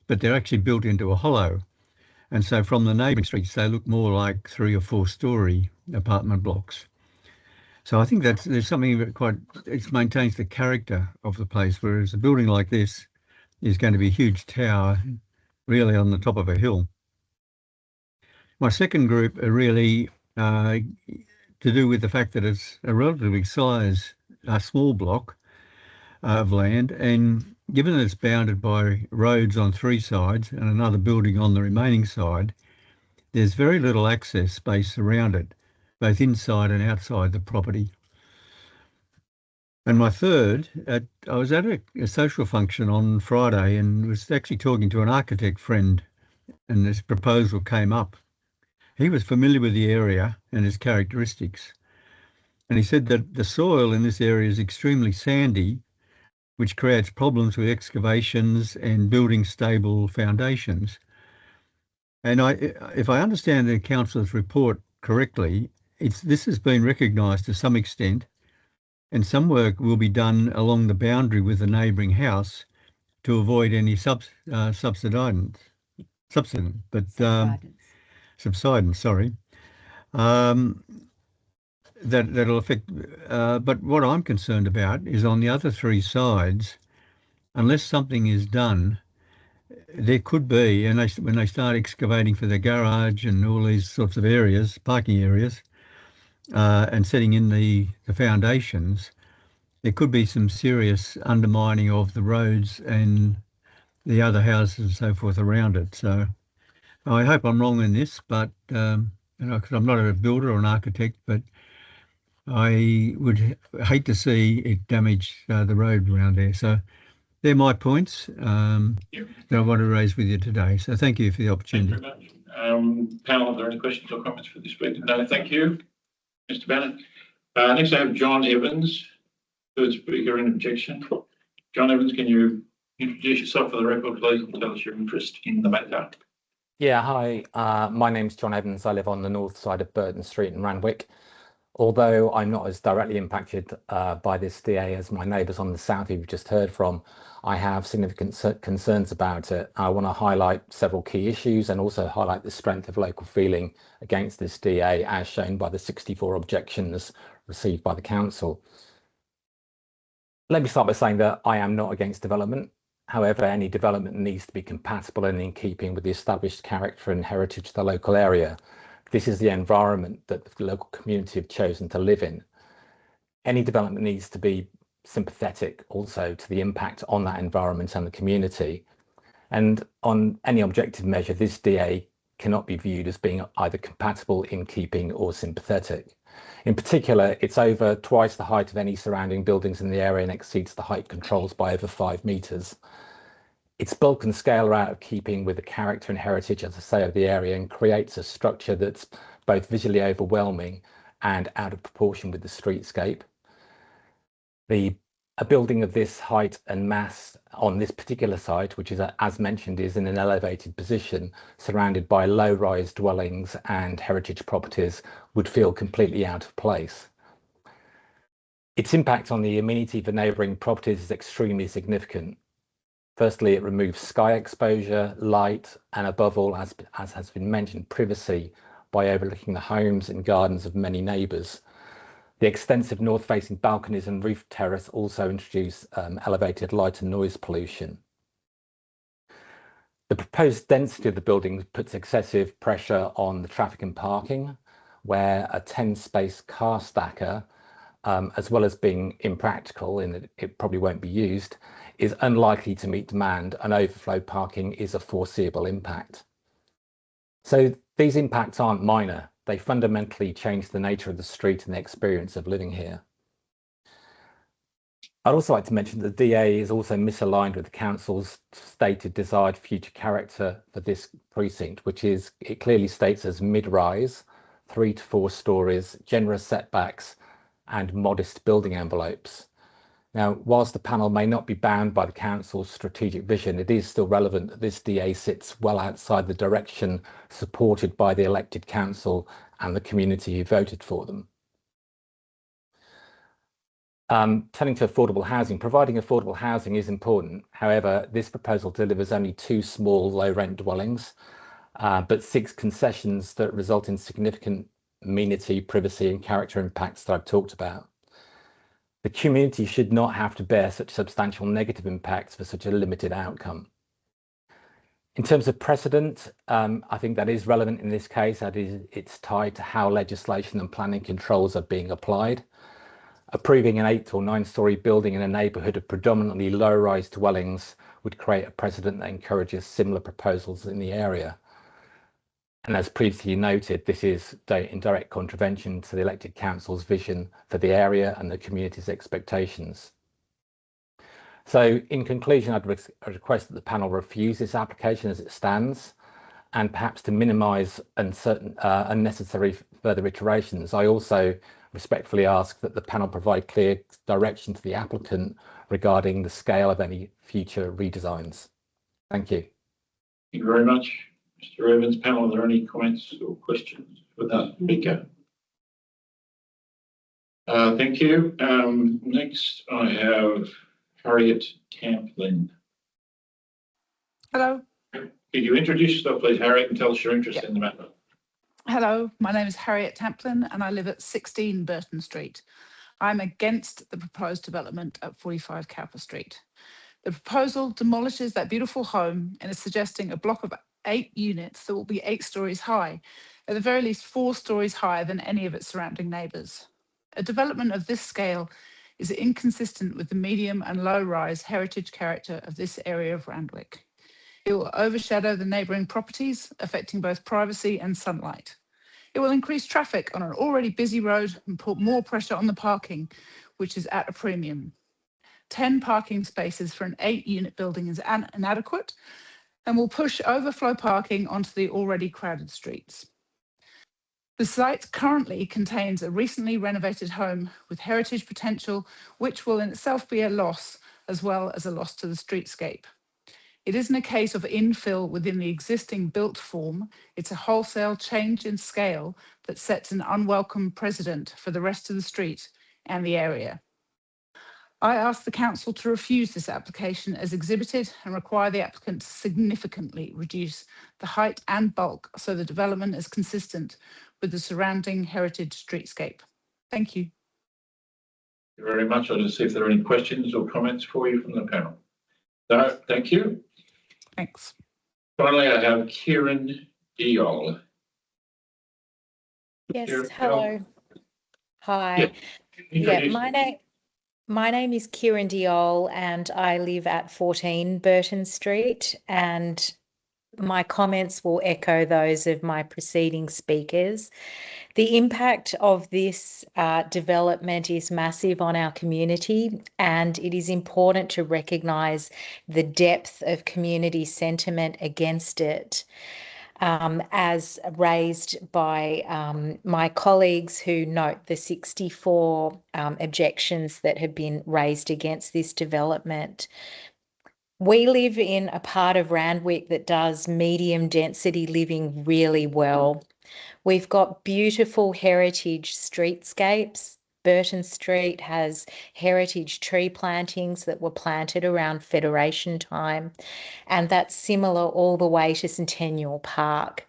but they're actually built into a hollow. And so from the neighbouring streets, they look more like 3 or 4-story apartment blocks. So I think there's something that it maintains the character of the place, whereas a building like this is going to be a huge tower, really on the top of a hill. My second group are really to do with the fact that it's a relatively small block of land, and given that it's bounded by roads on 3 sides and another building on the remaining side, there's very little access space around it, both inside and outside the property. And my third, I was at a social function on Friday and was actually talking to an architect friend, and this proposal came up. He was familiar with the area and its characteristics. And he said that the soil in this area is extremely sandy, which creates problems with excavations and building stable foundations. And if I understand the councillor's report correctly, this has been recognised to some extent, and some work will be done along the boundary with the neighbouring house to avoid any subsidence, sorry. That'll affect, but what I'm concerned about is on the other 3 sides, unless something is done, there could be, and when they start excavating for the garage and all these sorts of areas, parking areas, and setting in the foundations, there could be some serious undermining of the roads and the other houses and so forth around it. So I hope I'm wrong in this, but because I'm not a builder or an architect, but I would hate to see it damage the road around there. So they're my points that I want to raise with you today. So thank you for the opportunity. Thank you very much. Panel, are there any questions or comments for this week? No, thank you. Mr. Bennett. Next I have John Evans, third speaker in objection. John Evans, can you introduce yourself for the record, please, and tell us your interest in the matter? Yeah, hi. My name's John Evans. I live on the north side of Burton Street in Randwick. Although I'm not as directly impacted by this DA as my neighbours on the south who we've just heard from, I have significant concerns about it. I want to highlight several key issues and also highlight the strength of local feeling against this DA as shown by the 64 objections received by the council. Let me start by saying that I am not against development. However, any development needs to be compatible and in keeping with the established character and heritage of the local area. This is the environment that the local community have chosen to live in. Any development needs to be sympathetic also to the impact on that environment and the community. And on any objective measure, this DA cannot be viewed as being either compatible, in keeping or sympathetic. In particular, it's over twice the height of any surrounding buildings in the area and exceeds the height controls by over 5 metres. Its bulk and scale are out of keeping with the character and heritage, as I say, of the area, and creates a structure that's both visually overwhelming and out of proportion with the streetscape. A building of this height and mass on this particular site, which is, as mentioned, is in an elevated position, surrounded by low-rise dwellings and heritage properties, would feel completely out of place. Its impact on the amenity of the neighbouring properties is extremely significant. Firstly, it removes sky exposure, light, and above all, as has been mentioned, privacy by overlooking the homes and gardens of many neighbours. The extensive north-facing balconies and roof terrace also introduce elevated light and noise pollution. The proposed density of the building puts excessive pressure on the traffic and parking, where a 10-space car stacker, as well as being impractical in that it probably won't be used, is unlikely to meet demand, and overflow parking is a foreseeable impact. So these impacts aren't minor. They fundamentally change the nature of the street and the experience of living here. I'd also like to mention that the DA is also misaligned with the council's stated desired future character for this precinct, which is, it clearly states as mid-rise, 3 to 4 stories, generous setbacks, and modest building envelopes. Now, whilst the panel may not be bound by the council's strategic vision, it is still relevant that this DA sits well outside the direction supported by the elected council and the community who voted for them. Turning to affordable housing, providing affordable housing is important. However, this proposal delivers only 2 small low-rent dwellings, but 6 concessions that result in significant amenity, privacy, and character impacts that I've talked about. The community should not have to bear such substantial negative impacts for such a limited outcome. In terms of precedent, I think that is relevant in this case. It's tied to how legislation and planning controls are being applied. Approving an 8 or 9-storey building in a neighbourhood of predominantly low-rise dwellings would create a precedent that encourages similar proposals in the area. And as previously noted, this is in direct contravention to the elected council's vision for the area and the community's expectations. So in conclusion, I'd request that the panel refuse this application as it stands, and perhaps to minimise unnecessary further iterations. I also respectfully ask that the panel provide clear direction to the applicant regarding the scale of any future redesigns. Thank you. Thank you very much. Mr. Evans, panel, are there any comments or questions for the speaker? Thank you. Next, I have Harriet Tamplin. Hello. Could you introduce yourself, please, Harriet, and tell us your interest in the matter? Hello, my name is Harriet Tamplin and I live at 16 Burton Street. I'm against the proposed development at 45 Cowper Street. The proposal demolishes that beautiful home and is suggesting a block of 8 units that will be 8 stories high, at the very least 4 stories higher than any of its surrounding neighbours. A development of this scale is inconsistent with the medium and low-rise heritage character of this area of Randwick. It will overshadow the neighbouring properties, affecting both privacy and sunlight. It will increase traffic on an already busy road and put more pressure on the parking, which is at a premium. 10 parking spaces for an 8-unit building is inadequate and will push overflow parking onto the already crowded streets. The site currently contains a recently renovated home with heritage potential, which will in itself be a loss, as well as a loss to the streetscape. It isn't a case of infill within the existing built form, it's a wholesale change in scale that sets an unwelcome precedent for the rest of the street and the area. I ask the council to refuse this application as exhibited and require the applicant to significantly reduce the height and bulk so the development is consistent with the surrounding heritage streetscape. Thank you. Thank you very much. I'll just see if there are any questions or comments for you from the panel. No, thank you. Thanks. Finally, I have Kieran Eol. Yes, Kieran hello. Eol. Hi. Yeah, My name is Kieran Diol and I live at 14 Burton Street, and my comments will echo those of my preceding speakers. The impact of this development is massive on our community, and it is important to recognise the depth of community sentiment against it. As raised by my colleagues who note the 64 objections that have been raised against this development. We live in a part of Randwick that does medium density living really well. We've got beautiful heritage streetscapes. Burton Street has heritage tree plantings that were planted around Federation time, and that's similar all the way to Centennial Park.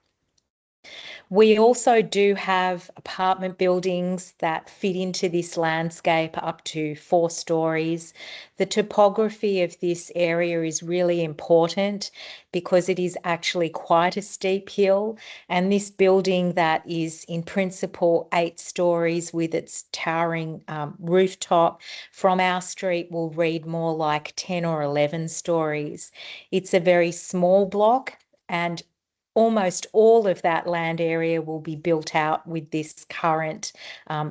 We also do have apartment buildings that fit into this landscape up to 4 stories. The topography of this area is really important because it is actually quite a steep hill, and this building that is in principle 8 stories with its towering rooftop from our street will read more like 10 or 11 stories. It's a very small block, and almost all of that land area will be built out with this current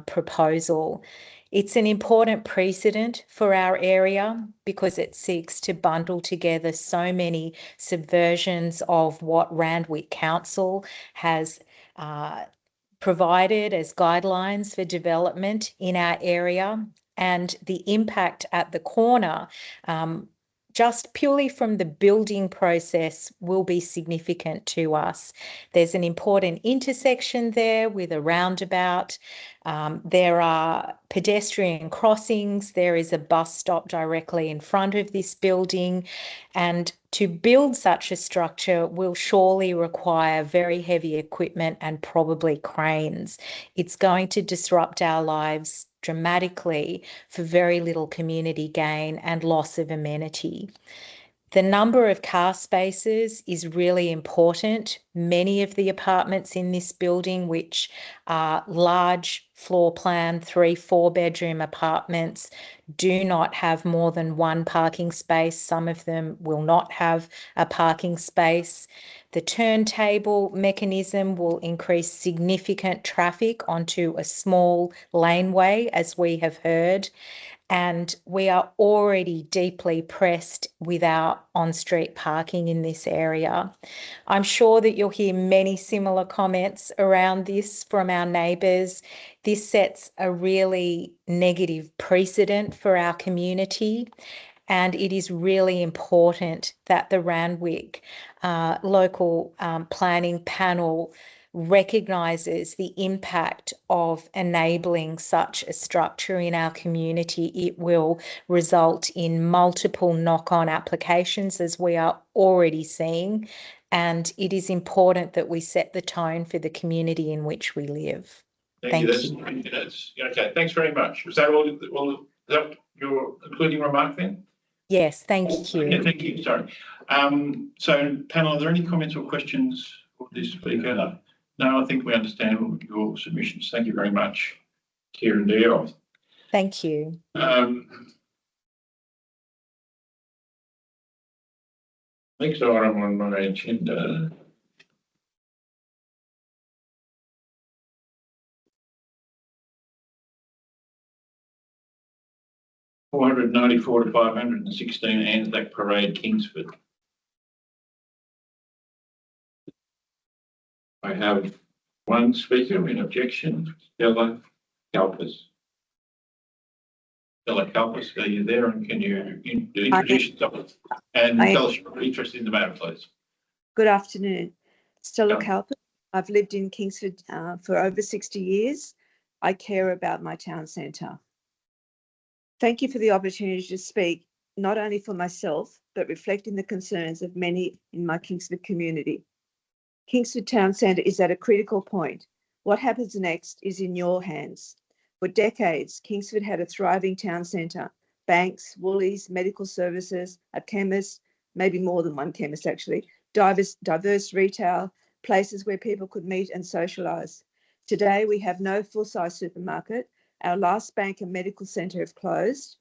proposal. It's an important precedent for our area because it seeks to bundle together so many subversions of what Randwick Council has provided as guidelines for development in our area, and the impact at the corner just purely from the building process will be significant to us. There's an important intersection there with a roundabout. There are pedestrian crossings. There is a bus stop directly in front of this building. And to build such a structure will surely require very heavy equipment and probably cranes. It's going to disrupt our lives dramatically for very little community gain and loss of amenity. The number of car spaces is really important. Many of the apartments in this building, which are large floor plan, 3-4 bedroom apartments, do not have more than 1 parking space. Some of them will not have a parking space. The turntable mechanism will increase significant traffic onto a small laneway, as we have heard. And we are already deeply pressed with our on-street parking in this area. I'm sure that you'll hear many similar comments around this from our neighbours. This sets a really negative precedent for our community, and it is really important that the Randwick Local Planning Panel recognises the impact of enabling such a structure in our community. It will result in multiple knock-on applications, as we are already seeing, and it is important that we set the tone for the community in which we live. Thank you. Okay, thanks very much. Was that all? Is that your concluding remark then? Yes, thank you. Yeah, thank you. Sorry. So, panel, are there any comments or questions for this speaker? No, I think we understand your submissions. Thank you very much, Kieran Diol. Thank you. Next item on my agenda . 494 to 516 Anzac Parade, Kingsford. I have One speaker in objection, Stella Kalpis. Stella Kalpis, are you there, and can you introduce yourself and tell us your interest in the matter, please? Good afternoon. Stella Yeah. Kalpis. I've lived in Kingsford for over 60 years. I care about my town centre. Thank you for the opportunity to speak, not only for myself, but reflecting the concerns of many in my Kingsford community. Kingsford Town Centre is at a critical point. What happens next is in your hands. For decades, Kingsford had a thriving town centre, banks, Woolies, medical services, a chemist, maybe more than one chemist actually, diverse retail, places where people could meet and socialise. Today, we have no full-size supermarket. Our last bank and medical centre have closed.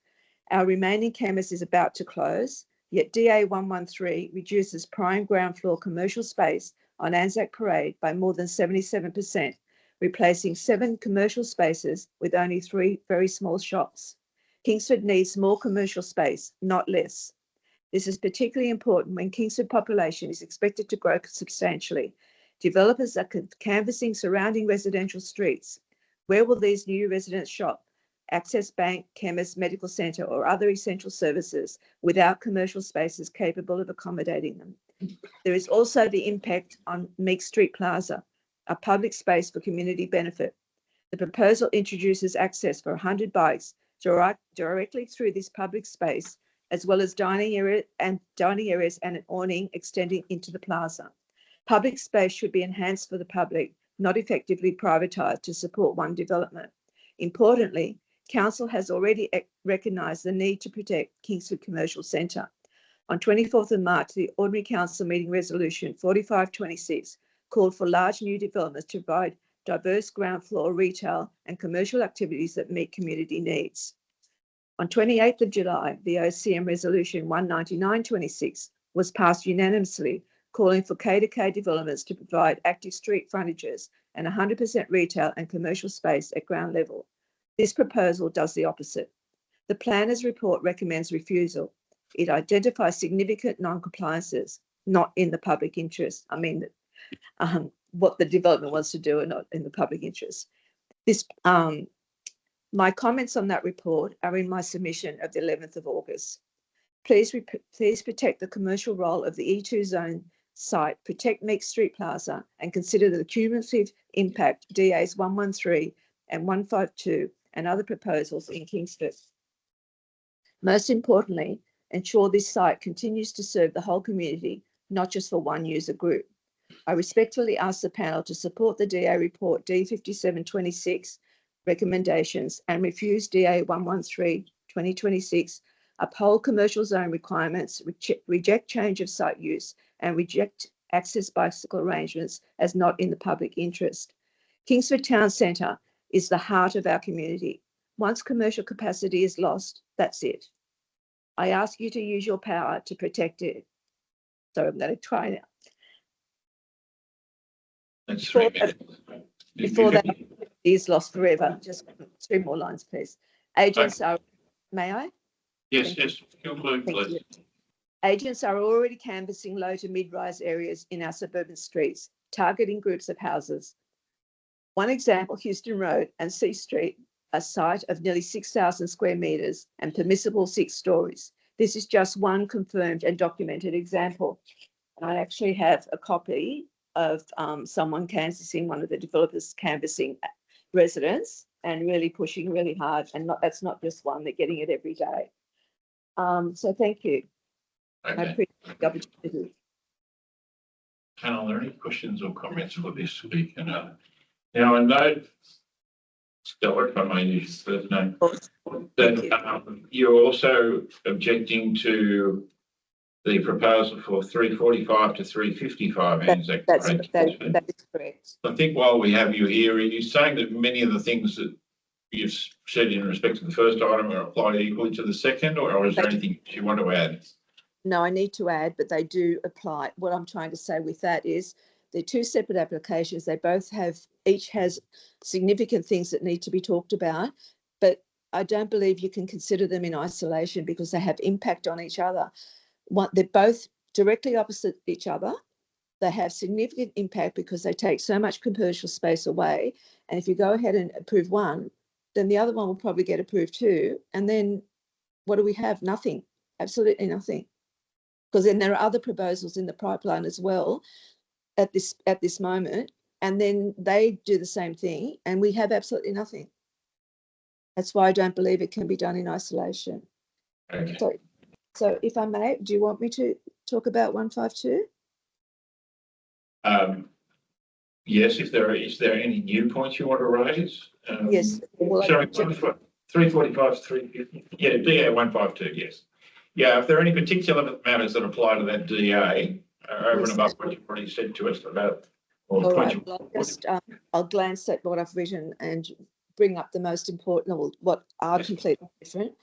Our remaining chemist is about to close, yet DA 113 reduces prime ground floor commercial space on Anzac Parade by more than 77%, replacing 7 commercial spaces with only 3 very small shops. Kingsford needs more commercial space, not less. This is particularly important when Kingsford population is expected to grow substantially. Developers are canvassing surrounding residential streets. Where will these new residents shop? Access bank, chemist, medical centre or other essential services without commercial spaces capable of accommodating them. There is also the impact on Meek Street Plaza, a public space for community benefit. The proposal introduces access for 100 bikes directly through this public space, as well as dining areas and an awning extending into the plaza. Public space should be enhanced for the public, not effectively privatised to support one development. Importantly, Council has already recognised the need to protect Kingsford Commercial Centre. On 24th of March, the Ordinary Council meeting resolution 4526 called for large new developments to provide diverse ground floor retail and commercial activities that meet community needs. On 28th of July, the OCM resolution 19926 was passed unanimously, calling for K2K developments to provide active street frontages and 100% retail and commercial space at ground level. This proposal does the opposite. The planner's report recommends refusal. It identifies significant non-compliances, not in the public interest. I mean, what the development wants to do and not in the public interest. This, my comments on that report are in my submission of the 11th of August. Please protect the commercial role of the E2 zone site, protect Meek Street Plaza, and consider the cumulative impact DAs 113 and 152 and other proposals in Kingsford. Most importantly, ensure this site continues to serve the whole community, not just for one user group. I respectfully ask the panel to support the DA report D5726 recommendations and refuse DA 113/2026, uphold commercial zone requirements, reject change of site use, and reject access bicycle arrangements as not in the public interest. Kingsford Town Centre is the heart of our community. Once commercial capacity is lost, that's it. I ask you to use your power to protect it. So I'm going to try now. Before that is lost forever, just 3 more lines, please. Agents are, may I? Yes, yes, conclude, please. Agents are already canvassing low to mid-rise areas in our suburban streets, targeting groups of houses. One example, Houston Road and C Street, a site of nearly 6,000 square metres and permissible 6 stories. This is just one confirmed and documented example. I actually have a copy of someone canvassing, one of the developers canvassing residents and really pushing really hard. And that's not just one, they're getting it every day. So thank you. Okay. I appreciate the opportunity. Panel, are there any questions or comments for this speaker? No. Now, I note, Stella, if I may use your first name, that you're also objecting to the proposal for 345 to 355 Anzac Parade. That is correct. I think while we have you here, are you saying that many of the things that you've said in respect to the first item are applied equally to the second, or is there anything you want to add? No, I need to add, but they do apply. What I'm trying to say with that is they're 2 separate applications. They both have, each has significant things that need to be talked about, but I don't believe you can consider them in isolation because they have impact on each other. They're both directly opposite each other, They have significant impact because they take so much commercial space away. And if you go ahead and approve one, then the other one will probably get approved too. And then what do we have? Nothing, absolutely nothing. Because then there are other proposals in the pipeline as well at this moment. And then they do the same thing and we have absolutely nothing. That's why I don't believe it can be done in isolation. Okay. So if I may, do you want me to talk about 152? Yes, is there any new points you want to raise? Yes. Well, sorry, 345, 350. Yeah, DA 152, yes. Yeah, if there are any particular matters that apply to that DA over and above what you've already said to us about, or all points right, well, I'll glance at what I've written and bring up the most important, or what are completely different.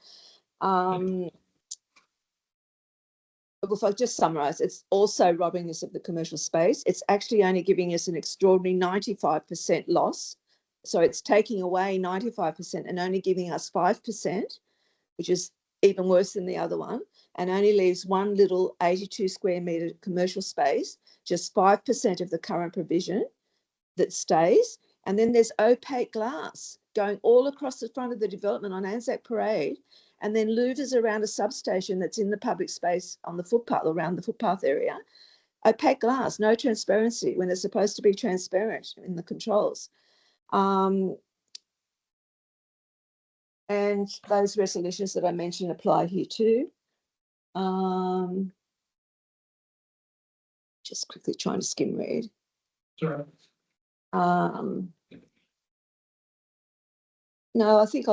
If I just summarise, it's also robbing us of the commercial space. It's actually only giving us an extraordinary 95% loss. So it's taking away 95% and only giving us 5%, which is even worse than the other one, and only leaves one little 82 square metre commercial space, just 5% of the current provision that stays. And then there's opaque glass going all across the front of the development on Anzac Parade, and then louvers around a substation that's in the public space on the footpath, around the footpath area. Opaque glass, no transparency when they're supposed to be transparent in the controls. And those resolutions that I mentioned apply here too. Just quickly trying to skim read. Sure. No, I think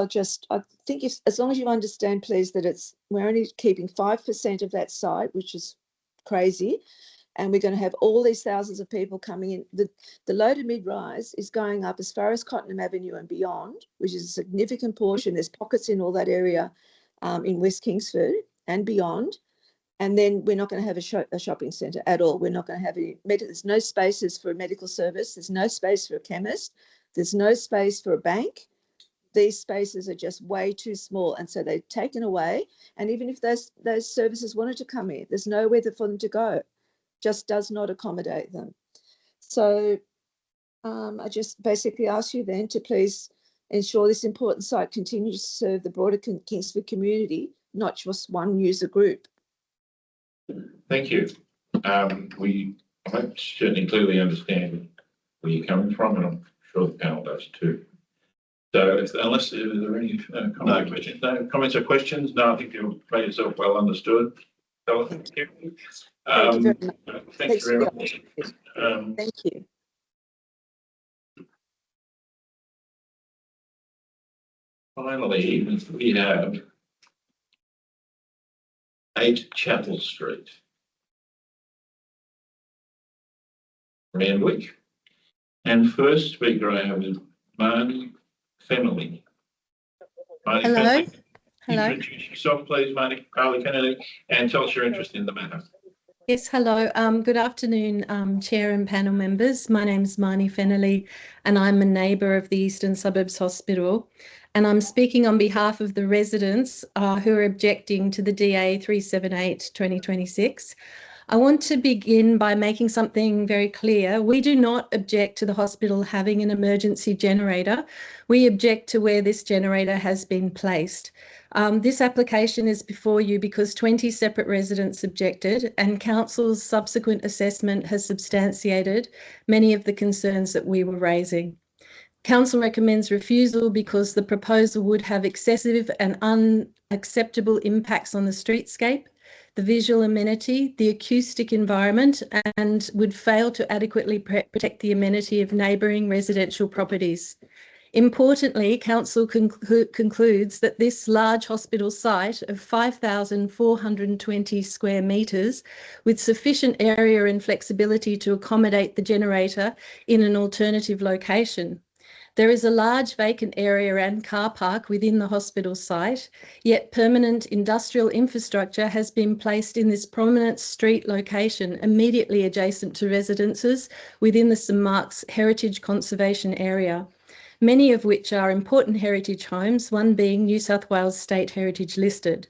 if, as long as you understand, please, that we're only keeping 5% of that site, which is crazy. And we're going to have all these thousands of people coming in. The low to mid-rise is going up as far as Cottenham Avenue and beyond, which is a significant portion. There's pockets in all that area in West Kingsford and beyond. And then we're not going to have a shopping centre at all. We're not going to have there's no spaces for a medical service. There's no space for a chemist. There's no space for a bank. These spaces are just way too small. And so they're taken away. And even if those services wanted to come in, there's nowhere for them to go. Just does not accommodate them. So I just basically ask you then to please ensure this important site continues to serve the broader Kingsford community, not just one user group. Thank you. I certainly clearly understand where you're coming from, and I'm sure the panel does too. So unless there are any questions, no comments or questions, no, I think you've made yourself well understood. So, thank you. Thank you very much. Thanks very much. Thank you. Finally, we have 8 Chapel Street, Randwick. And first speaker I have is Marnie Fennelly. Hello. Hello. Introduce yourself, please, Marnie Fennelly, and tell us your interest in the matter. Yes, hello. Good afternoon, Chair and panel members. My name is Marnie Fennelly, and I'm a neighbour of the Eastern Suburbs Hospital. And I'm speaking on behalf of the residents who are objecting to the DA 378/2026. I want to begin by making something very clear. We do not object to the hospital having an emergency generator. We object to where this generator has been placed. This application is before you because 20 separate residents objected, and Council's subsequent assessment has substantiated many of the concerns that we were raising. Council recommends refusal because the proposal would have excessive and unacceptable impacts on the streetscape, the visual amenity, the acoustic environment, and would fail to adequately protect the amenity of neighbouring residential properties. Importantly, Council concludes that this large hospital site of 5,420 square metres, with sufficient area and flexibility to accommodate the generator in an alternative location. There is a large vacant area and car park within the hospital site, yet permanent industrial infrastructure has been placed in this prominent street location immediately adjacent to residences within the St Mark's Heritage Conservation Area, many of which are important heritage homes, one being New South Wales State Heritage listed.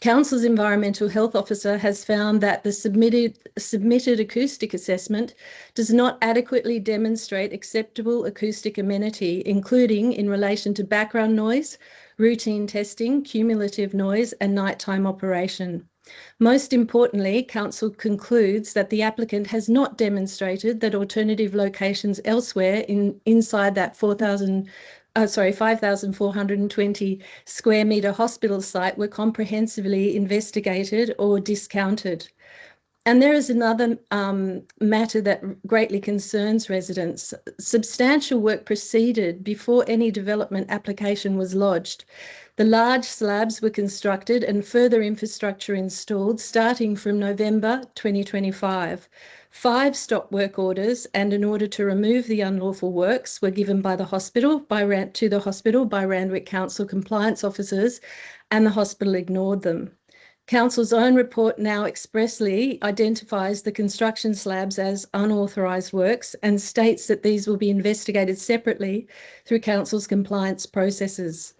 Council's Environmental Health Officer has found that the submitted acoustic assessment does not adequately demonstrate acceptable acoustic amenity, including in relation to background noise, routine testing, cumulative noise, and nighttime operation. Most importantly, Council concludes that the applicant has not demonstrated that alternative locations elsewhere inside that 5,420 square metre hospital site were comprehensively investigated or discounted. And there is another matter that greatly concerns residents. Substantial work proceeded before any development application was lodged. The large slabs were constructed and further infrastructure installed starting from November 2025. 5 stop work orders and an order to remove the unlawful works were given by the hospital by Randwick Council compliance officers, and the hospital ignored them. Council's own report now expressly identifies the construction slabs as unauthorised works and states that these will be investigated separately through Council's compliance processes.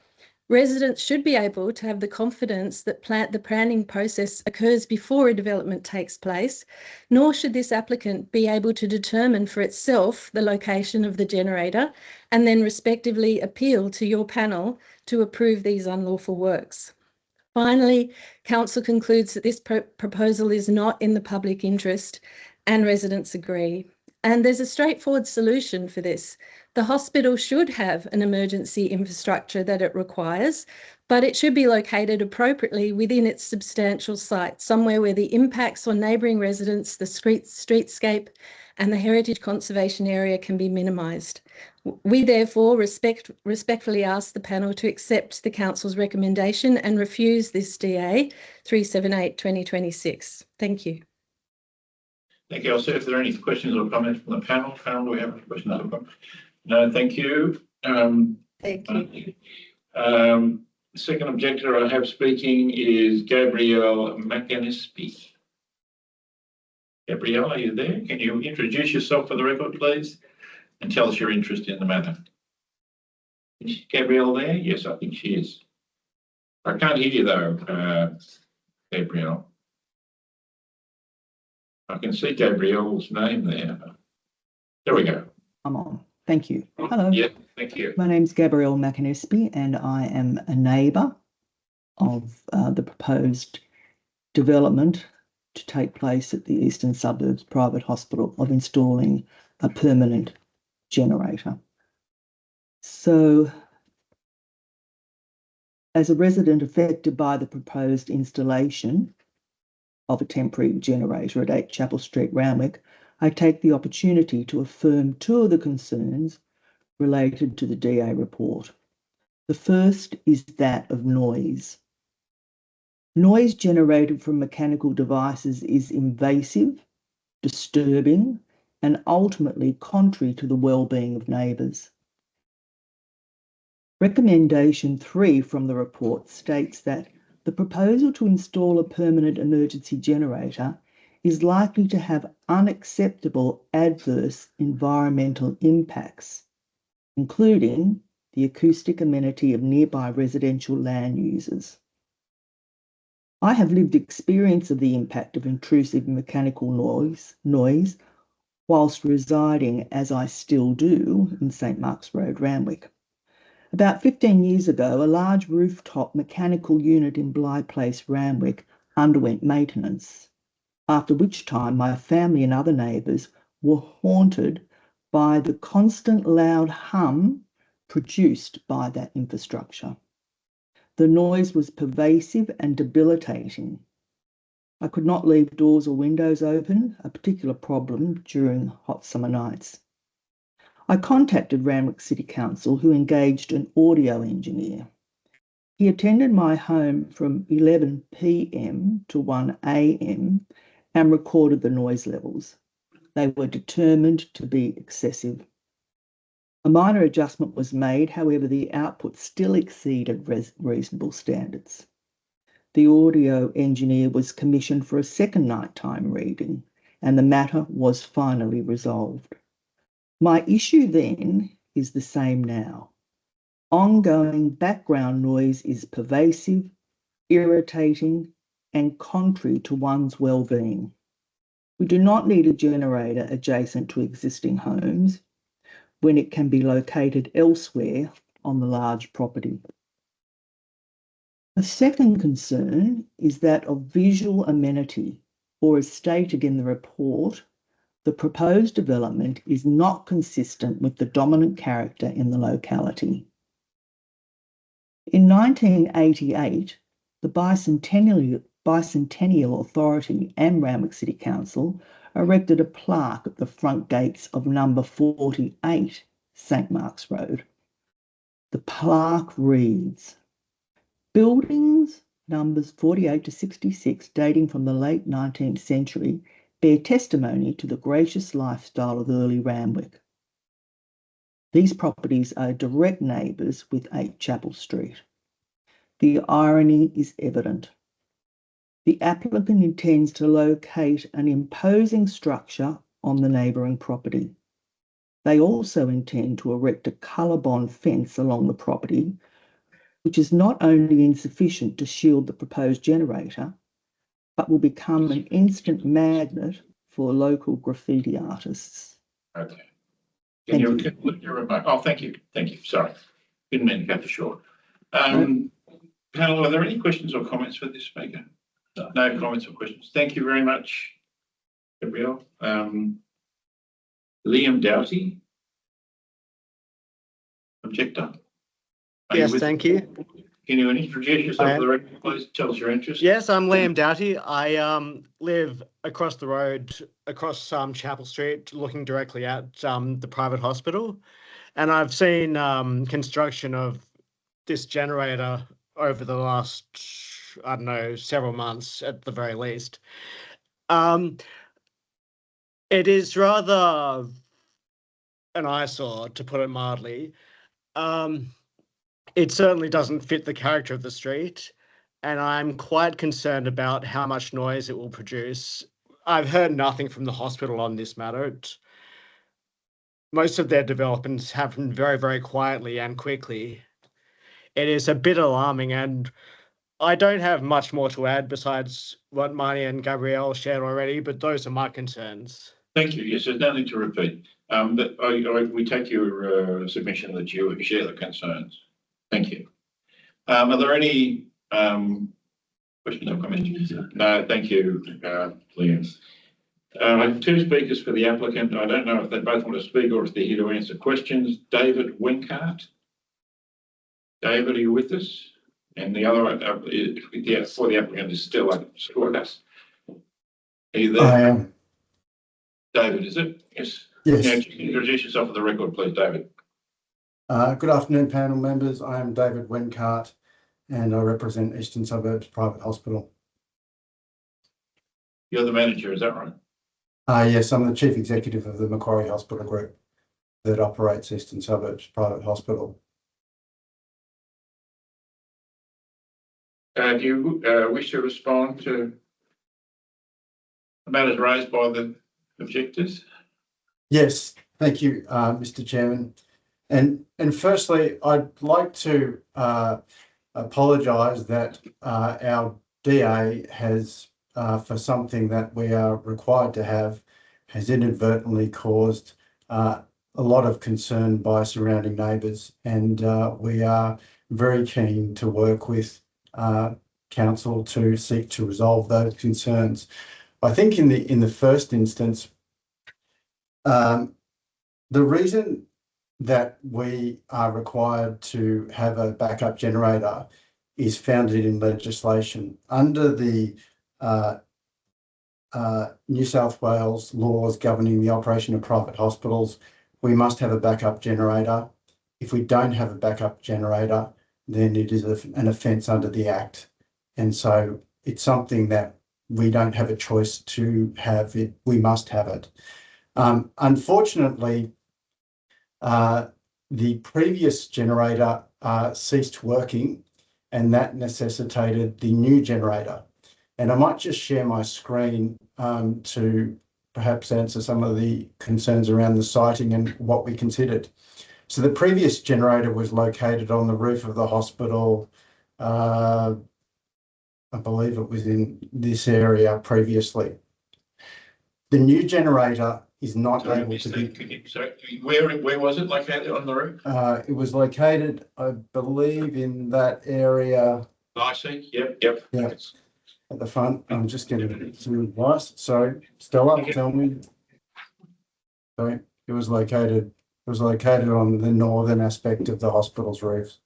Residents should be able to have the confidence that the planning process occurs before a development takes place, nor should this applicant be able to determine for itself the location of the generator and then respectively appeal to your panel to approve these unlawful works. Finally, Council concludes that this proposal is not in the public interest, and residents agree. And there's a straightforward solution for this. The hospital should have an emergency infrastructure that it requires, but it should be located appropriately within its substantial site, somewhere where the impacts on neighbouring residents, the streetscape and the heritage conservation area can be minimised. We therefore respectfully ask the panel to accept the Council's recommendation and refuse this DA 378/2026. Thank you. Thank you. I'll see if there are any questions or comments from the panel. Panel, do we have any questions or comments? No, thank you. Thank you. The second objector I have speaking is Gabrielle McInnesby. Gabrielle, are you there? Can you introduce yourself for the record, please, and tell us your interest in the matter? Is Gabrielle there? Yes, I think she is. I can't hear you though, Gabrielle. I can see Gabrielle's name there. There we go. I'm on. Thank you. Hello. Yeah, thank you. My name's Gabrielle McInnesby and I am a neighbour of the proposed development to take place at the Eastern Suburbs Private Hospital of installing a permanent generator. So, as a resident affected by the proposed installation of a temporary generator at 8 Chapel Street, Randwick, I take the opportunity to affirm 2 of the concerns related to the DA report. The first is that of noise. Noise generated from mechanical devices is invasive, disturbing, and ultimately contrary to the well-being of neighbours. Recommendation 3 from the report states that the proposal to install a permanent emergency generator is likely to have unacceptable adverse environmental impacts, including the acoustic amenity of nearby residential land users. I have lived experience of the impact of intrusive mechanical noise whilst residing, as I still do, in St Mark's Road, Randwick. About 15 years ago, a large rooftop mechanical unit in Bligh Place, Randwick, underwent maintenance, after which time my family and other neighbours were haunted by the constant loud hum produced by that infrastructure. The noise was pervasive and debilitating. I could not leave doors or windows open, a particular problem during hot summer nights. I contacted Randwick City Council, who engaged an audio engineer. He attended my home from 11 p.m. to 1 a.m. and recorded the noise levels. They were determined to be excessive. A minor adjustment was made, however, the output still exceeded reasonable standards. The audio engineer was commissioned for a second nighttime reading, and the matter was finally resolved. My issue then is the same now. Ongoing background noise is pervasive, irritating, and contrary to one's well-being. We do not need a generator adjacent to existing homes when it can be located elsewhere on the large property. A second concern is that of visual amenity, or as stated in the report, the proposed development is not consistent with the dominant character in the locality. In 1988, the Bicentennial Authority and Randwick City Council erected a plaque at the front gates of number 48 St Mark's Road. The plaque reads, "Buildings numbers 48 to 66 dating from the late 19th century bear testimony to the gracious lifestyle of early Randwick. These properties are direct neighbours with 8 Chapel Street. The irony is evident. The applicant intends to locate an imposing structure on the neighbouring property. They also intend to erect a colour-bond fence along the property, which is not only insufficient to shield the proposed generator, but will become an instant magnet for local graffiti artists." Okay. Can you look your remote? Oh, thank you. Thank you. Sorry. Didn't mean to cut you short. Panel, are there any questions or comments for this speaker? No comments or questions. Thank you very much, Gabrielle. Liam Doughty, objector. Yes, thank you. Can you introduce yourself for the record, please? Tell us your interest. Yes, I'm Liam Doughty. I live across the road, across Chapel Street, looking directly at the private hospital. And I've seen construction of this generator over the last, I don't know, several months at the very least. It is rather an eyesore, to put it mildly. It certainly doesn't fit the character of the street, and I'm quite concerned about how much noise it will produce. I've heard nothing from the hospital on this matter. Most of their developments happen very, very quietly and quickly. It is a bit alarming, and I don't have much more to add besides what Marnie and Gabrielle shared already, but those are my concerns. Thank you. Yes, there's nothing to repeat. We take your submission that you share the concerns. Thank you. Are there any questions or comments? No, thank you, Liam. I have 2 speakers for the applicant. I don't know if they both want to speak or if they're here to answer questions. David Wenkart. David, are you with us? And the other one, for the applicant is still with us. Are you there? I am. David, is it? Yes. Yes. Now, introduce yourself for the record, please, David. Good afternoon, panel members. I am David Wenkart, and I represent Eastern Suburbs Private Hospital. You're the manager, is that right? Yes, I'm the Chief Executive of the Macquarie Hospital Group that operates Eastern Suburbs Private Hospital. Do you wish to respond to the matters raised by the objectors? Yes, thank you, Mr. Chairman. And firstly, I'd like to apologise that our DA has, for something that we are required to have, has inadvertently caused a lot of concern by surrounding neighbours, and we are very keen to work with council to seek to resolve those concerns. I think in the first instance, the reason that we are required to have a backup generator is founded in legislation. Under the New South Wales laws governing the operation of private hospitals, we must have a backup generator. If we don't have a backup generator, then it is an offence under the Act. And so it's something that we don't have a choice to have it. We must have it. Unfortunately, the previous generator ceased working, and that necessitated the new generator. And I might just share my screen to perhaps answer some of the concerns around the siting and what we considered. So the previous generator was located on the roof of the hospital I believe it was in this area previously. The new generator is not Sorry, able to be. Sorry, where was it located on the roof? It was located, I believe, in that area. I see. Yep. Yeah, at the front. I'm just getting some advice. So, Stella, tell me. Sorry, it was located on the northern aspect of the hospital's roofs.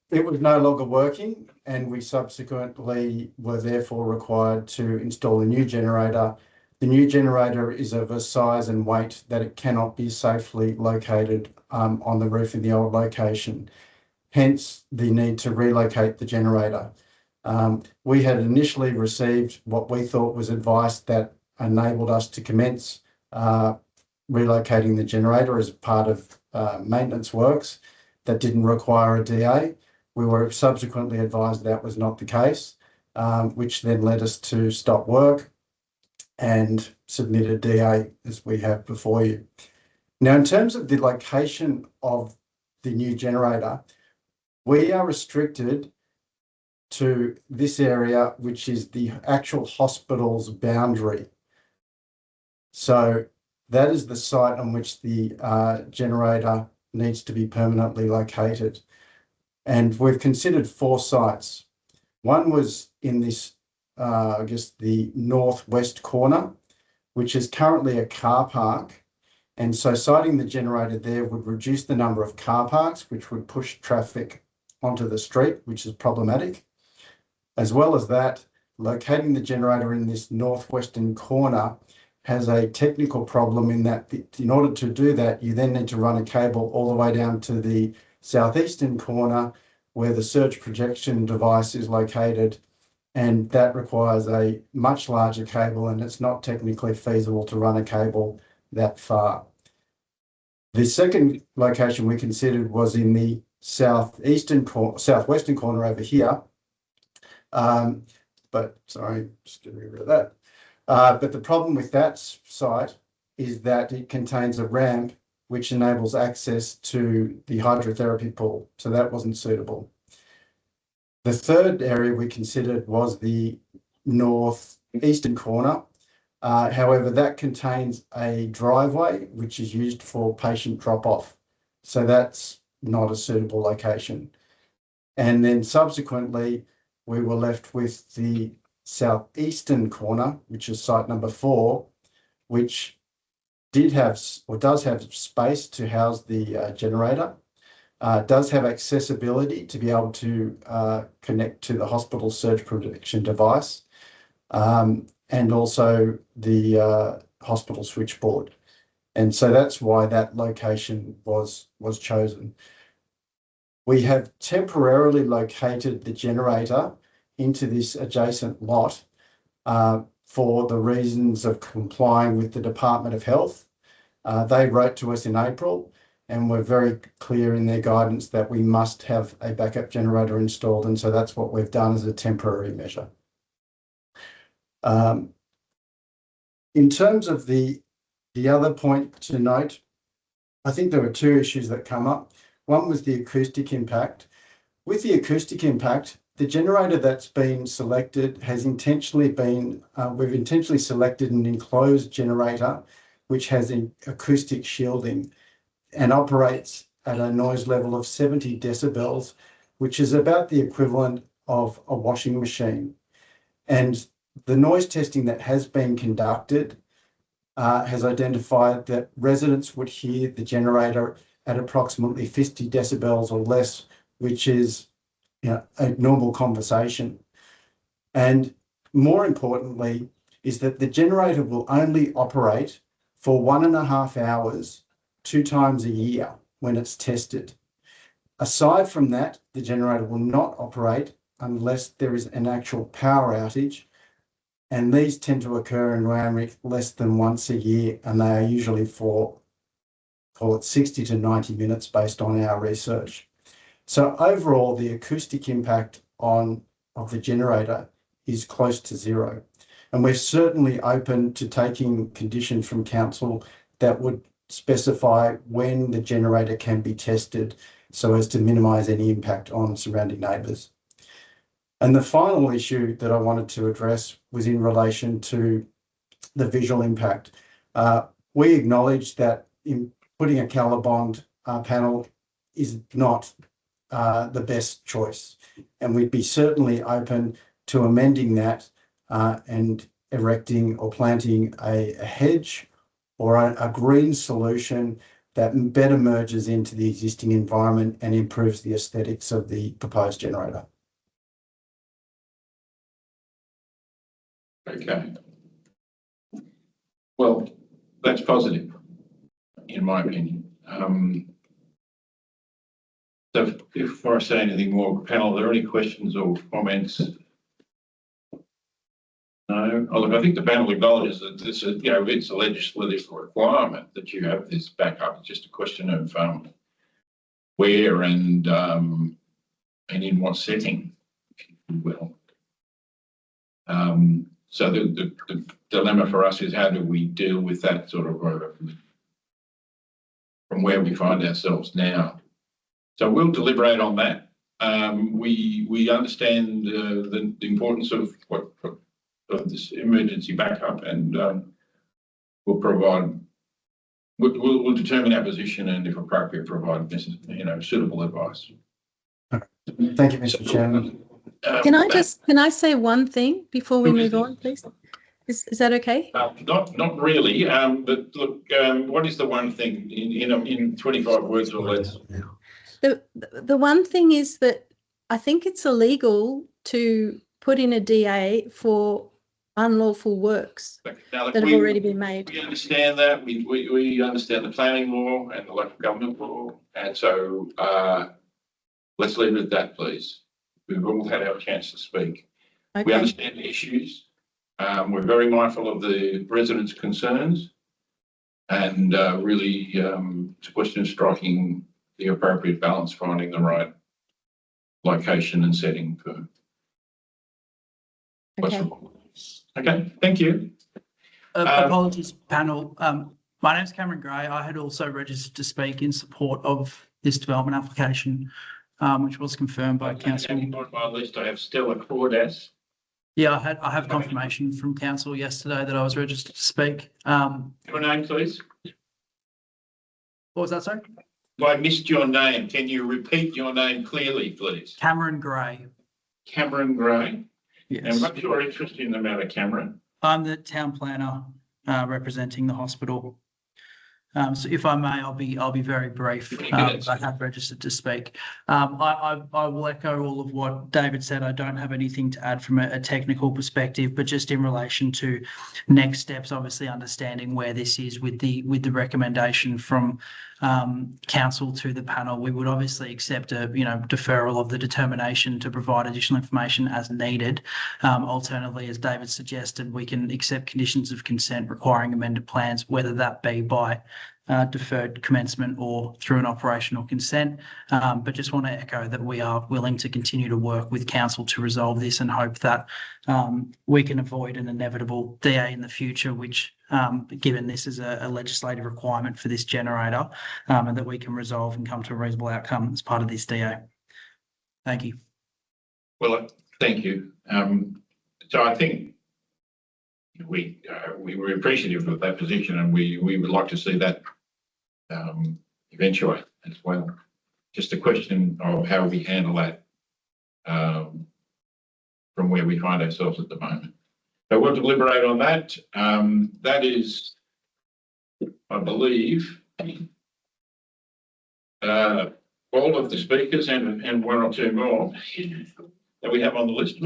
It was no longer working, and we subsequently were therefore required to install a new generator. The new generator is of a size and weight that it cannot be safely located on the roof in the old location. Hence, the need to relocate the generator. We had initially received what we thought was advice that enabled us to commence relocating the generator as part of maintenance works that didn't require a DA. We were subsequently advised that was not the case, which then led us to stop work and submit a DA as we have before you. Now, in terms of the location of the new generator, we are restricted to this area, which is the actual hospital's boundary. So that is the site on which the generator needs to be permanently located. And we've considered 4 sites. One was in this, I guess, the northwest corner, which is currently a car park. And so siting the generator there would reduce the number of car parks, which would push traffic onto the street, which is problematic. As well as that, locating the generator in this northwestern corner has a technical problem in that in order to do that, you then need to run a cable all the way down to the southeastern corner where the surge projection device is located, and that requires a much larger cable, and it's not technically feasible to run a cable that far. The second location we considered was in the southwestern corner over here. But sorry, just getting rid of that. But the problem with that site is that it contains a ramp which enables access to the hydrotherapy pool. So that wasn't suitable. The third area we considered was the northeastern corner. However, that contains a driveway which is used for patient drop-off. So that's not a suitable location. And then subsequently, we were left with the southeastern corner, which is site number 4, which did have or does have space to house the generator, does have accessibility to be able to connect to the hospital surge protection device, and also the hospital switchboard. And so that's why that location was chosen. We have temporarily located the generator into this adjacent lot for the reasons of complying with the Department of Health. They wrote to us in April and were very clear in their guidance that we must have a backup generator installed, and so that's what we've done as a temporary measure. In terms of the other point to note, I think there were 2 issues that come up. One was the acoustic impact. With the acoustic impact, the generator that's been selected has intentionally been, we've intentionally selected an enclosed generator which has acoustic shielding and operates at a noise level of 70 decibels, which is about the equivalent of a washing machine. And the noise testing that has been conducted has identified that residents would hear the generator at approximately 50 decibels or less, which is, you know, a normal conversation. And more importantly, is that the generator will only operate for 1.5 hours, 2 times a year when it's tested. Aside from that, the generator will not operate unless there is an actual power outage. And these tend to occur in Randwick less than once a year, and they are usually for, call it 60 to 90 minutes based on our research. So overall, the acoustic impact of the generator is close to 0. And we're certainly open to taking condition from council that would specify when the generator can be tested so as to minimise any impact on surrounding neighbours. And the final issue that I wanted to address was in relation to the visual impact. We acknowledge that in putting a Calabond panel is not the best choice, and we'd be certainly open to amending that and erecting or planting a hedge or a green solution that better merges into the existing environment and improves the aesthetics of the proposed generator. Okay. Well, that's positive, in my opinion. So before I say anything more, panel, are there any questions or comments? No. Oh, look, I think the panel acknowledges that this is, it's a legislative requirement that you have this backup. It's just a question of where and in what setting, if you will. So the dilemma for us is how do we deal with that sort of from where we find ourselves now. So we'll deliberate on that. We understand the importance of this emergency backup, and we'll determine our position and, if appropriate, provide suitable advice. Thank you, Mr. Chairman. Can I say one thing before we move on, please? Is that okay? Not really. But look, what is the one thing in 25 words or less? The one thing is that I think it's illegal to put in a DA for unlawful works that have already been made. We understand that. We understand the planning law and the local government law, and so let's leave it at that, please. We've all had our chance to speak. Okay. We understand the issues. We're very mindful of the residents' concerns, and really it's a question of striking the appropriate balance, finding the right location and setting for what's required. Okay, thank you. Apologies, panel. My name is Cameron Gray. I had also registered to speak in support of this development application, which was confirmed by council. On my list, I have Stella Cordes. Yeah, I have confirmation from council yesterday that I was registered to speak. Your name, please. What was that, sorry? I missed your name. Can you repeat your name clearly, please? Cameron Gray. Cameron Gray. Yes. And what's your interest in the matter, Cameron? I'm the town planner representing the hospital. So if I may, I'll be very brief. I have registered to speak. I will echo all of what David said. I don't have anything to add from a technical perspective, but just in relation to next steps, obviously understanding where this is with the recommendation from council to the panel, we would obviously accept a deferral of the determination to provide additional information as needed. Alternatively, as David suggested, we can accept conditions of consent requiring amended plans, whether that be by deferred commencement or through an operational consent. But just want to echo that we are willing to continue to work with council to resolve this and hope that we can avoid an inevitable DA in the future, which given this is a legislative requirement for this generator, and that we can resolve and come to a reasonable outcome as part of this DA. Thank you. Well, thank you. So I think we were appreciative of that position, and we would like to see that eventuate as well. Just a question of how we handle that from where we find ourselves at the moment. So we'll deliberate on that. That is, I believe, all of the speakers and one or two more that we have on the list.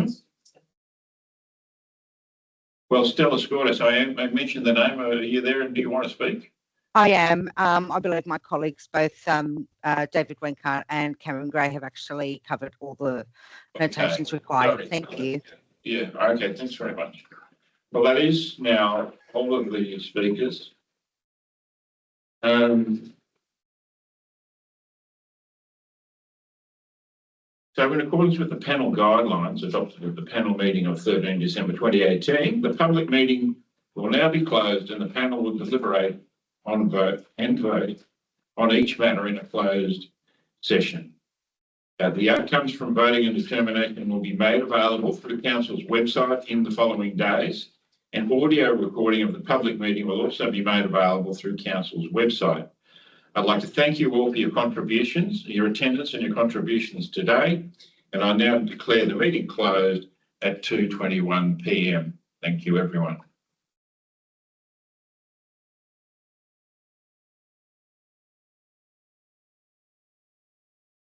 Well, Stella Scordas, I mentioned the name. Are you there, and do you want to speak? I am. I believe my colleagues, both David Wenkart and Cameron Gray, have actually covered all the notations required. Sorry. Thank you. Yeah, okay, thanks very much. Well, that is now all of the speakers. So in accordance with the panel guidelines adopted at the panel meeting of 13 December 2018, the public meeting will now be closed and the panel will deliberate on vote on each matter in a closed session. The outcomes from voting and determination will be made available through Council's website in the following days, and audio recording of the public meeting will also be made available through Council's website. I'd like to thank you all for your contributions, your attendance and your contributions today, and I now declare the meeting closed at 2:21 p.m. Thank you, everyone.